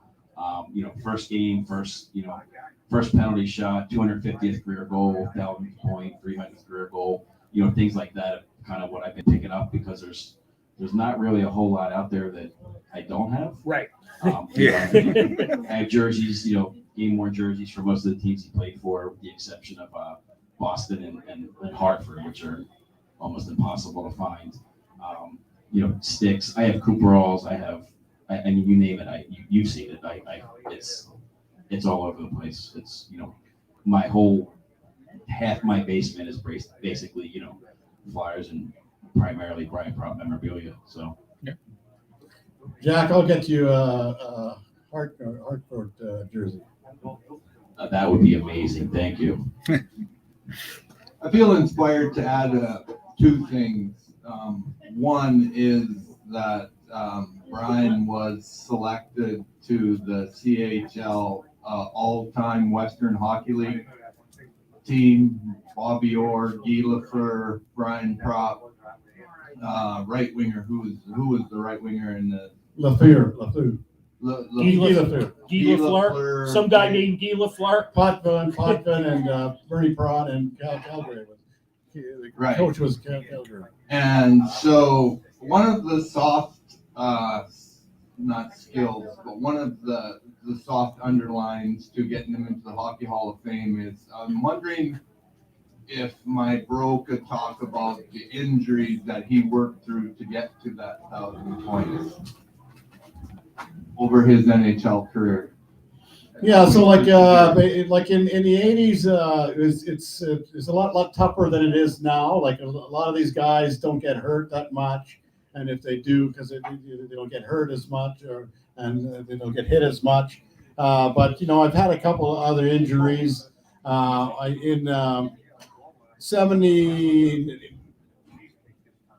Speaker 6: First game, first penalty shot, 250th career goal, 1,000th point, 300th career goal. Things like that. Kind of what I've been picking up, because there's not really a whole lot out there that I don't have.
Speaker 1: Right.
Speaker 3: Yeah.
Speaker 6: I have jerseys, game-worn jerseys for most of the teams he played for, with the exception of Boston and Hartford, which are almost impossible to find. Sticks. I have Cooperalls. I mean, you name it. You've seen it. It's all over the place. It's my whole half my basement is basically Flyers and primarily Brian Prop memorabilia. So.
Speaker 3: Yeah.
Speaker 2: Jack, I'll get you a Hartford jersey.
Speaker 6: That would be amazing. Thank you.
Speaker 5: I feel inspired to add two things. One is that Brian was selected to the CHL all-time Western Hockey League team. Bobby Orr, Guy Lafleur, Brian Propp, right winger. Who was the right winger in the
Speaker 2: Lafleur.
Speaker 1: Guy
Speaker 2: Lafleur.
Speaker 1: Guy Lafleur, some guy named Guy Lafleur.
Speaker 2: Potvin, and Bernie Pratt and Calgary. The
Speaker 5: Right.
Speaker 2: coach was Calgary.
Speaker 5: And so one of the soft, not skills, but one of the soft underlines to getting him into the Hockey Hall of Fame is I'm wondering if my bro could talk about the injuries that he worked through to get to that 1,000 points over his NHL career.
Speaker 2: Yeah, so like in the 80s, it's a lot tougher than it is now. Like a lot of these guys don't get hurt that much, and if they do, because they don't get hurt as much, and they don't get hit as much. But I've had a couple of other injuries. In 70,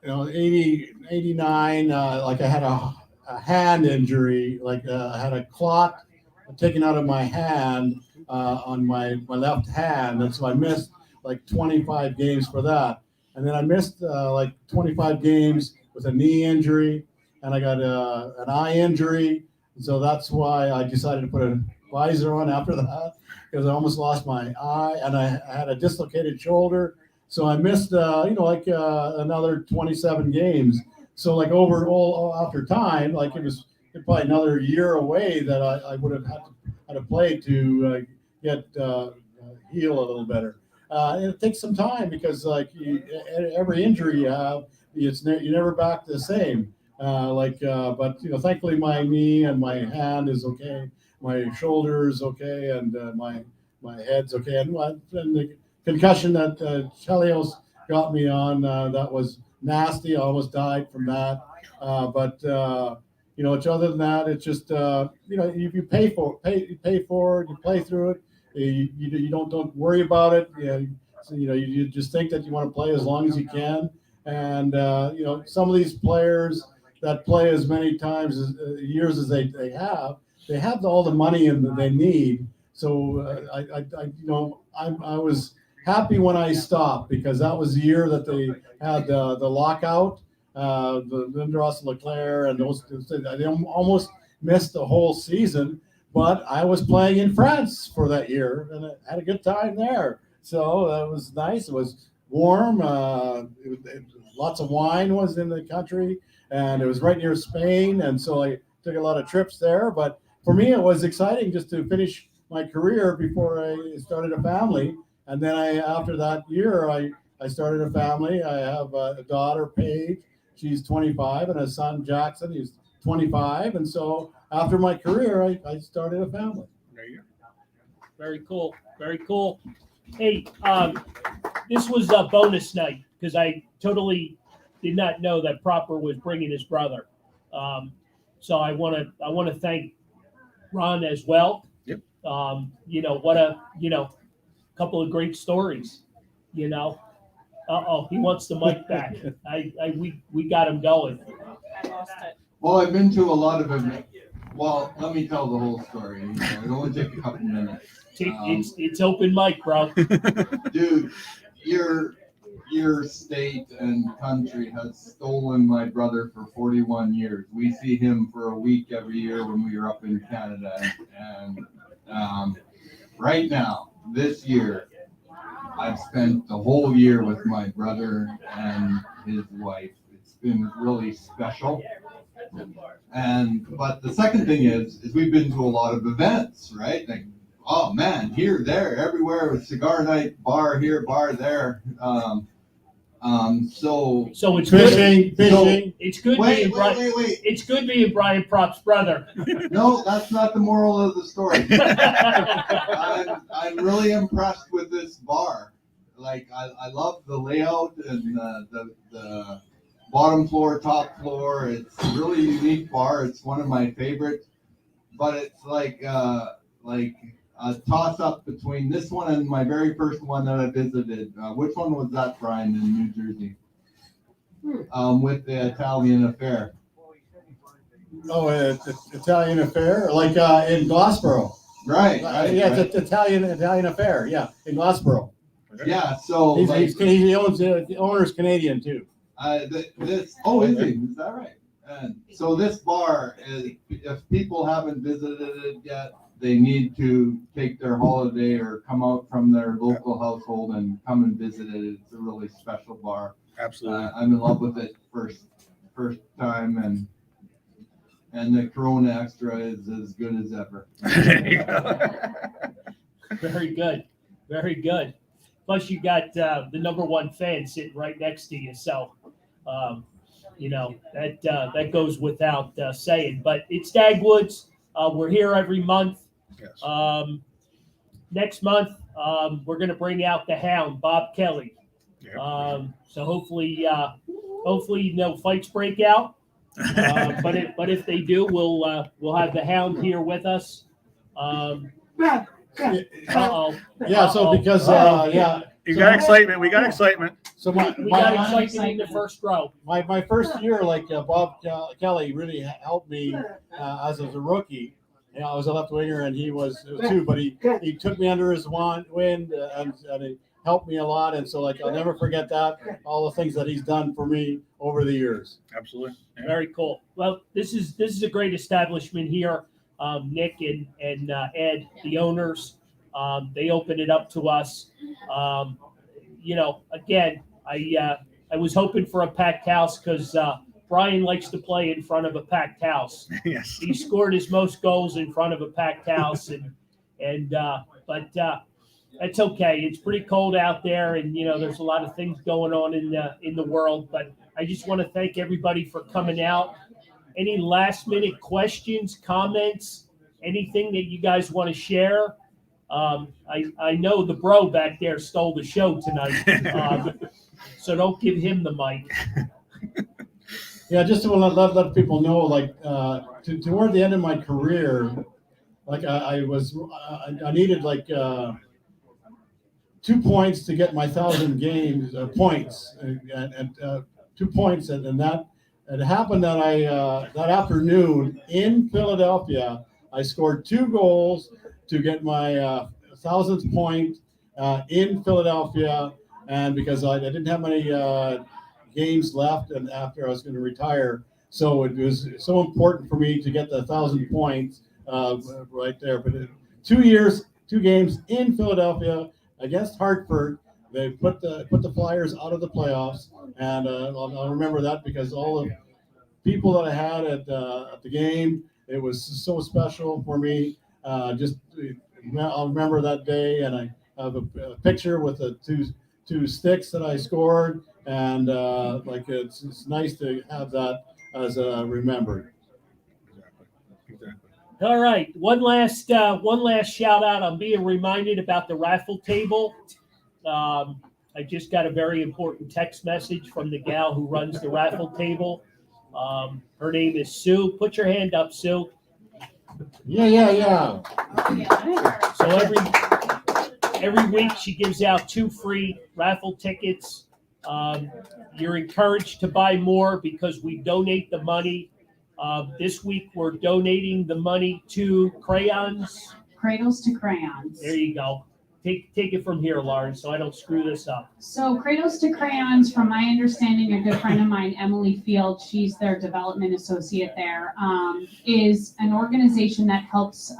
Speaker 2: 80, 89, like I had a hand injury, like I had a clot taken out of my hand on my left hand, and so I missed like 25 games for that. And then I missed like 25 games with a knee injury, and I got an eye injury. So that's why I decided to put a visor on after that, because I almost lost my eye, and I had a dislocated shoulder. So I missed, another 27 games. So like after time, like it was probably another year away that I would have had to play to get heal a little better. It takes some time because like every injury you have, you're never back the same. But thankfully my knee and my hand is okay, my shoulder is okay, and my head's okay, and the concussion that Chelios got me on, that was nasty. I almost died from that. Other than that, it's just if you pay for it, you play through it. You don't worry about it. You just think that you want to play as long as you can. And some of these players that play as many times years as they have all the money that they need. So I was happy when I stopped, because that was the year that they had the lockout. The Lindros, Leclerc, and those, they almost missed the whole season. But I was playing in France for that year, and I had a good time there. So that was nice. It was warm. Lots of wine was in the country, and it was right near Spain. And so I took a lot of trips there. But for me, it was exciting just to finish my career before I started a family. And then after that year, I started a family. I have a daughter, Paige. She's 25, and a son, Jackson. He's 25. And so after my career, I started a family.
Speaker 3: There you go.
Speaker 1: Very cool. Very cool. Hey, this was a bonus night because I totally did not know that Proper was bringing his brother. So I want to thank Ron as well.
Speaker 3: Yep.
Speaker 1: What a couple of great stories. He wants the mic back. We got him going.
Speaker 8: I lost it.
Speaker 5: Well, I've been to a lot of events. Well, let me tell the whole story. It'll only take a couple minutes.
Speaker 1: It's open mic, bro.
Speaker 5: Dude, your state and country has stolen my brother for 41 years. We see him for a week every year when we are up in Canada. And right now, this year, I've spent the whole year with my brother and his wife. It's been really special. But the second thing is we've been to a lot of events, right? Like, oh man, here, there, everywhere, with cigar night, bar here, bar there. So
Speaker 1: it's
Speaker 2: Fishing.
Speaker 1: It's good
Speaker 5: wait.
Speaker 1: It's good being Brian Prop's brother.
Speaker 5: No, that's not the moral of the story. I'm really impressed with this bar. Like, I love the layout and the bottom floor, top floor. It's a really unique bar. It's one of my favorites. But it's like a toss-up between this one and my very first one that I visited. Which one was that, Brian, in New Jersey? With the Italian Affair.
Speaker 2: Oh, Italian Affair, like in Glassboro.
Speaker 5: Right.
Speaker 2: Yeah, it's an Italian affair. Yeah, in Glassboro.
Speaker 5: Yeah, so like,
Speaker 2: He owns the owner's Canadian too.
Speaker 5: this, oh, is he? Is that right? And so this bar is, if people haven't visited it yet, they need to take their holiday or come out from their local household and come and visit it. It's a really special bar.
Speaker 3: Absolutely.
Speaker 5: I'm in love with it first time, and the Corona Extra is as good as ever.
Speaker 3: There you go.
Speaker 1: Very good. Very good. Plus, you got the number one fan sitting right next to you. So, that goes without saying. But it's Dagwoods. We're here every month.
Speaker 3: Yes.
Speaker 1: Next month, we're going to bring out the Hound, Bob Kelly.
Speaker 3: Yeah.
Speaker 1: So hopefully, no fights break out. But if they do, we'll have the Hound here with us. Uh-oh.
Speaker 2: Yeah, so because
Speaker 3: You got excitement. We got excitement.
Speaker 2: So
Speaker 1: We got excitement in the first row.
Speaker 2: my first year, like Bob Kelly really helped me as a rookie. You know, I was a left winger and he was too, but he took me under his wing and he helped me a lot. And so like I'll never forget that, all the things that he's done for me over the years.
Speaker 3: Absolutely. Yeah.
Speaker 1: Very cool. Well, this is a great establishment here. Nick and Ed, the owners, they opened it up to us. Again, I was hoping for a packed house because Brian likes to play in front of a packed house.
Speaker 3: Yes.
Speaker 1: He scored his most goals in front of a packed house, but that's okay. It's pretty cold out there, and there's a lot of things going on in the world. But I just want to thank everybody for coming out. Any last minute questions, comments, anything that you guys want to share? I know the bro back there stole the show tonight, so don't give him the mic.
Speaker 2: Yeah, just to let people know, like toward the end of my career, like I needed like 2 points to get my 1,000 games points, and 2 points, and that it happened that that afternoon in Philadelphia, I scored 2 goals to get my 1,000th point in Philadelphia, and because I didn't have many games left, and after I was going to retire, so it was so important for me to get the 1,000 points right there. But 2 games in Philadelphia against Hartford, they put the Flyers out of the playoffs, and I'll remember that because all the people that I had at the game, it was so special for me. I'll remember that day, and I have a picture with the two sticks that I scored, and it's nice to have that as remembered.
Speaker 3: Exactly.
Speaker 1: All right, one last shout out. I'm being reminded about the raffle table. I just got a very important text message from the gal who runs the raffle table. Her name is Sue. Put your hand up, Sue.
Speaker 2: Yeah.
Speaker 1: So every week she gives out 2 free raffle tickets. You're encouraged to buy more because we donate the money. This week we're donating the money to crayons.
Speaker 4: Cradles to Crayons.
Speaker 1: There you go. Take it from here, Lauren, so I don't screw this up.
Speaker 4: So Cradles to Crayons, from my understanding, a good friend of mine, Emily Field, she's their development associate there, is an organization that helps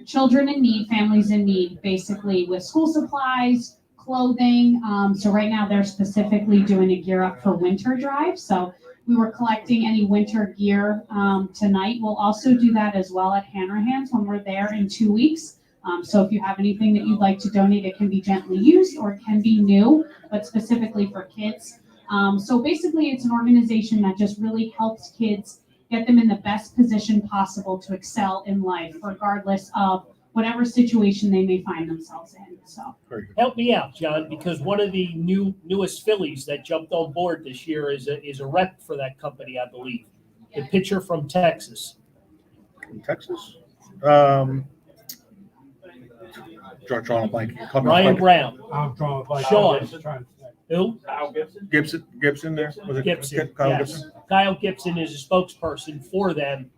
Speaker 4: children in need, families in need, basically with school supplies, clothing. So right now they're specifically doing a Gear Up for Winter drive. So we were collecting any winter gear tonight. We'll also do that as well at Hanrahan's when we're there in 2 weeks. So if you have anything that you'd like to donate, it can be gently used or it can be new, but specifically for kids. So basically it's an organization that just really helps kids get them in the best position possible to excel in life, regardless of whatever situation they may find themselves in. So
Speaker 1: Help me out, John, because one of the newest Phillies that jumped on board this year is a rep for that company, I believe. The pitcher from Texas.
Speaker 3: From Texas? Drawing a blank.
Speaker 1: Ryan Brown.
Speaker 7: I'm drawing a blank.
Speaker 1: Sean. Who?
Speaker 7: Kyle Gibson.
Speaker 3: Gibson there? Was it
Speaker 1: Gibson.
Speaker 3: Kyle
Speaker 1: Yes.
Speaker 3: Gibson?
Speaker 1: Kyle Gibson is a spokesperson for them.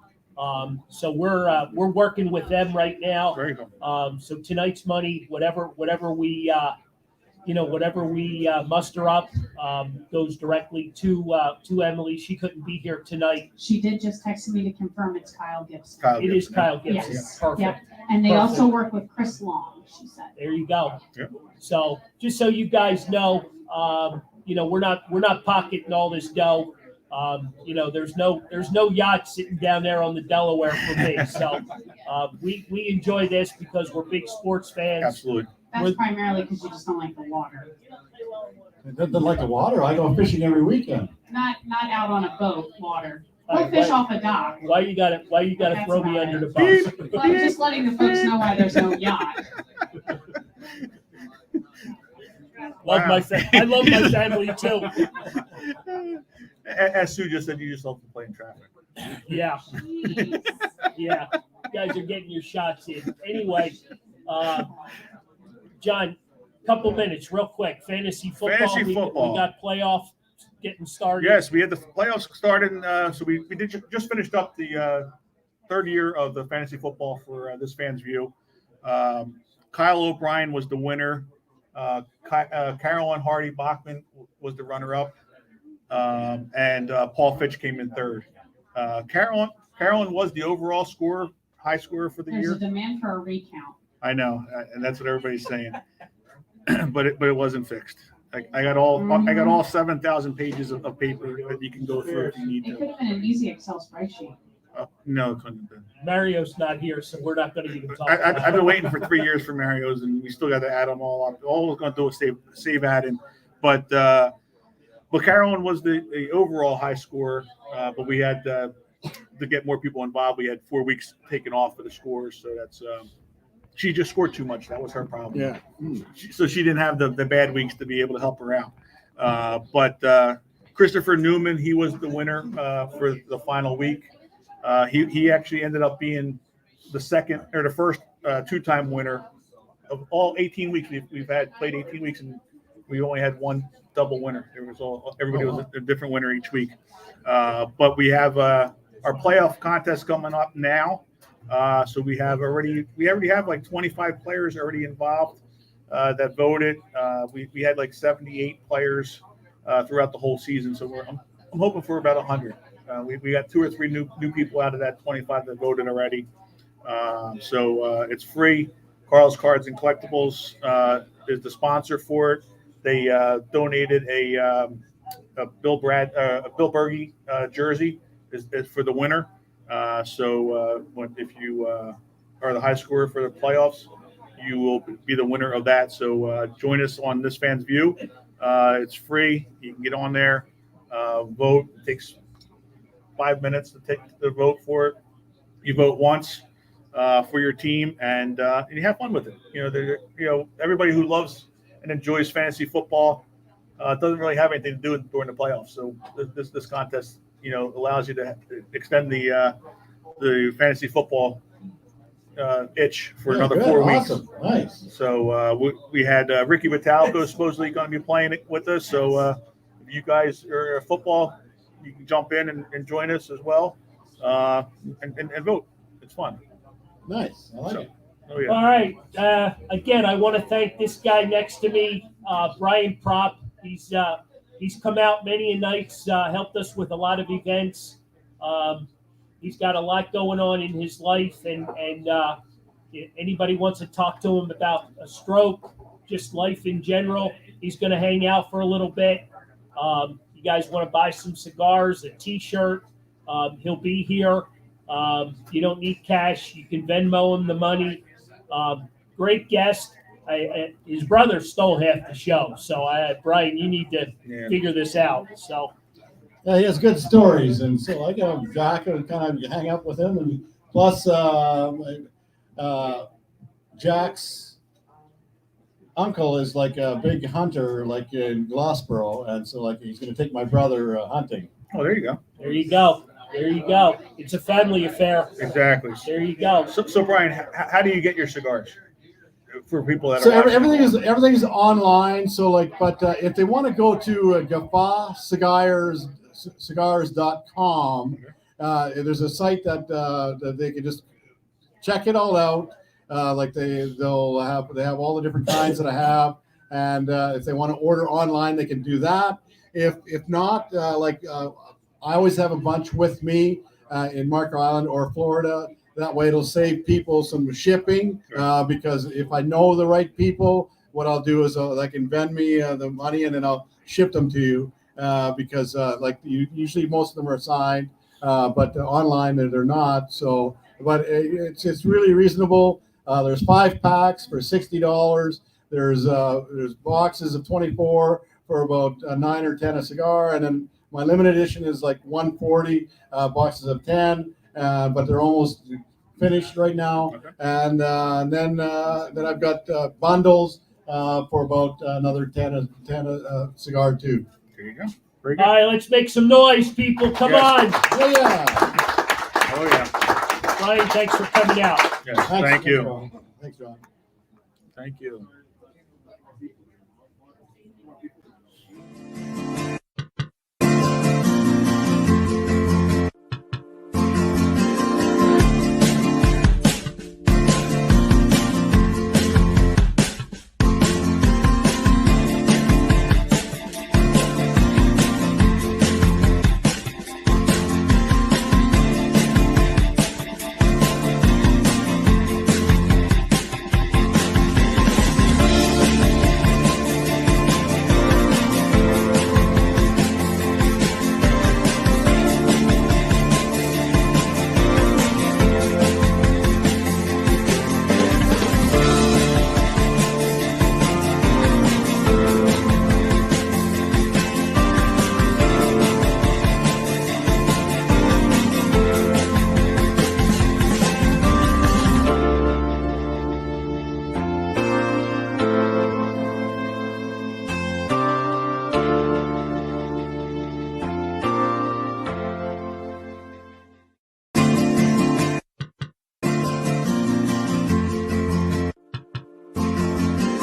Speaker 1: So we're working with them right now.
Speaker 3: Very cool.
Speaker 1: So tonight's money, whatever we muster up, goes directly to Emily. She couldn't be here tonight.
Speaker 4: She did just text me to confirm it's Kyle Gibson.
Speaker 3: Kyle
Speaker 1: It is
Speaker 3: Gibson.
Speaker 1: Kyle Gibson.
Speaker 4: Yes.
Speaker 1: Perfect.
Speaker 4: Yep. And they also work with Chris Long, she said.
Speaker 1: There you go.
Speaker 3: Yep.
Speaker 1: So just so you guys know, we're not pocketing all this dough. There's no yacht sitting down there on the Delaware for me. So we enjoy this because we're big sports fans.
Speaker 3: Absolutely.
Speaker 4: That's primarily because you just don't like the water.
Speaker 2: It doesn't like the water. I go fishing every weekend.
Speaker 4: Not out on a boat, water. We'll fish off a dock.
Speaker 1: Why you gotta
Speaker 4: That's
Speaker 1: throw me
Speaker 4: about
Speaker 1: under
Speaker 4: it.
Speaker 1: the bus?
Speaker 4: Well, I'm just letting the folks know why there's no yacht.
Speaker 1: I love my family too.
Speaker 3: As Sue just said, you just love to play in traffic.
Speaker 1: Yeah,
Speaker 4: Jeez.
Speaker 1: yeah. You guys are getting your shots in. Anyway, John, couple minutes, real quick. Fantasy football.
Speaker 3: Fantasy football.
Speaker 1: We got playoffs getting started.
Speaker 3: Yes, we had the playoffs started. So we just finished up the third year of the fantasy football for this Fans View. Kyle O'Brien was the winner. Carolyn Hardy Bachman was the runner-up. And Paul Fitch came in third. Carolyn was the overall high scorer for the
Speaker 4: There's
Speaker 3: year.
Speaker 4: a demand for a recount.
Speaker 3: I know, and that's what everybody's saying. but it wasn't fixed. I got all 7,000 pages of paper that you can go through if you need
Speaker 4: It
Speaker 3: to.
Speaker 4: could have been an easy Excel spreadsheet.
Speaker 3: No, it couldn't have been.
Speaker 1: Mario's not here, so we're not going to even talk.
Speaker 3: I've been waiting for 3 years for Mario's, and we still got to add them all up. All we're going to do is save adding. But Carolyn was the overall high scorer, but we had to get more people involved. We had 4 weeks taken off for the scores, so that's she just scored too much. That was her problem.
Speaker 2: Yeah.
Speaker 3: So she didn't have the bad weeks to be able to help her out. But Christopher Newman, he was the winner for the final week. He actually ended up being the first two-time winner of all 18 weeks we've played 18 weeks, and we only had one double winner. Everybody was a different winner each week. But we have our playoff contest coming up now. So we already have like 25 players already involved that voted. We had like 78 players throughout the whole season. So I'm hoping for about 100. We got 2 or 3 new people out of that 25 that voted already. So it's free. Carl's Cards and Collectibles is the sponsor for it. They donated a Bill Berge jersey is for the winner. So if you are the high scorer for the playoffs, you will be the winner of that. So join us on this Fans View. It's free. You can get on there, vote. It takes 5 minutes to vote for it. You vote once for your team, and you have fun with it. Everybody who loves and enjoys fantasy football doesn't really have anything to do during the playoffs. So this contest, allows you to extend the fantasy football itch for another
Speaker 2: good.
Speaker 3: 4 weeks.
Speaker 2: Awesome. Nice.
Speaker 3: So we had Ricky Vitalco supposedly going to be playing it with us. So if you guys are football, you can jump in and join us as well and vote. It's fun.
Speaker 2: Nice. I like it.
Speaker 3: Oh yeah.
Speaker 1: All right. Again, I want to thank this guy next to me, Brian Prop. He's come out many nights, helped us with a lot of events. He's got a lot going on in his life, and if anybody wants to talk to him about a stroke, just life in general, he's going to hang out for a little bit. You guys want to buy some cigars, a T-shirt, he'll be here. You don't need cash. You can Venmo him the money. Great guest. His brother stole half the show. So, Brian, you need to figure this out. So,
Speaker 2: Yeah, he has good stories, and so I got Jack and kind of hang up with him, and plus Jack's uncle is like a big hunter, like in Glassboro, and so like he's going to take my brother hunting.
Speaker 3: Oh, there you go.
Speaker 1: there you go. There you go. It's a family affair.
Speaker 3: Exactly.
Speaker 1: There you go.
Speaker 3: So Brian, how do you get your cigars for people that
Speaker 2: So
Speaker 3: are watching?
Speaker 2: everything is online. So like, but if they want to go to Cigars.com, there's a site that they can just check it all out. Like they have all the different kinds that I have, and if they want to order online, they can do that. If not, I always have a bunch with me in Marco Island or Florida. That way, it'll save people some shipping because if I know the right people, what I'll do is they can vend me the money and then I'll ship them to you because usually most of them are signed, but online they're not. So, but it's really reasonable. There's 5 packs for $60. There's boxes of 24 for about 9 or 10 a cigar, and then my limited edition is like 140 boxes of 10, but they're almost finished right now.
Speaker 3: Okay.
Speaker 2: And then I've got bundles for about another 10 a cigar too.
Speaker 3: There you go. Very
Speaker 1: All
Speaker 3: good.
Speaker 1: right, let's make some noise, people. Come
Speaker 3: Yes.
Speaker 1: on.
Speaker 2: Yeah.
Speaker 3: Oh, yeah.
Speaker 1: Brian, thanks for coming out.
Speaker 3: Yes, thank you.
Speaker 2: Thanks, John.
Speaker 3: Thank you.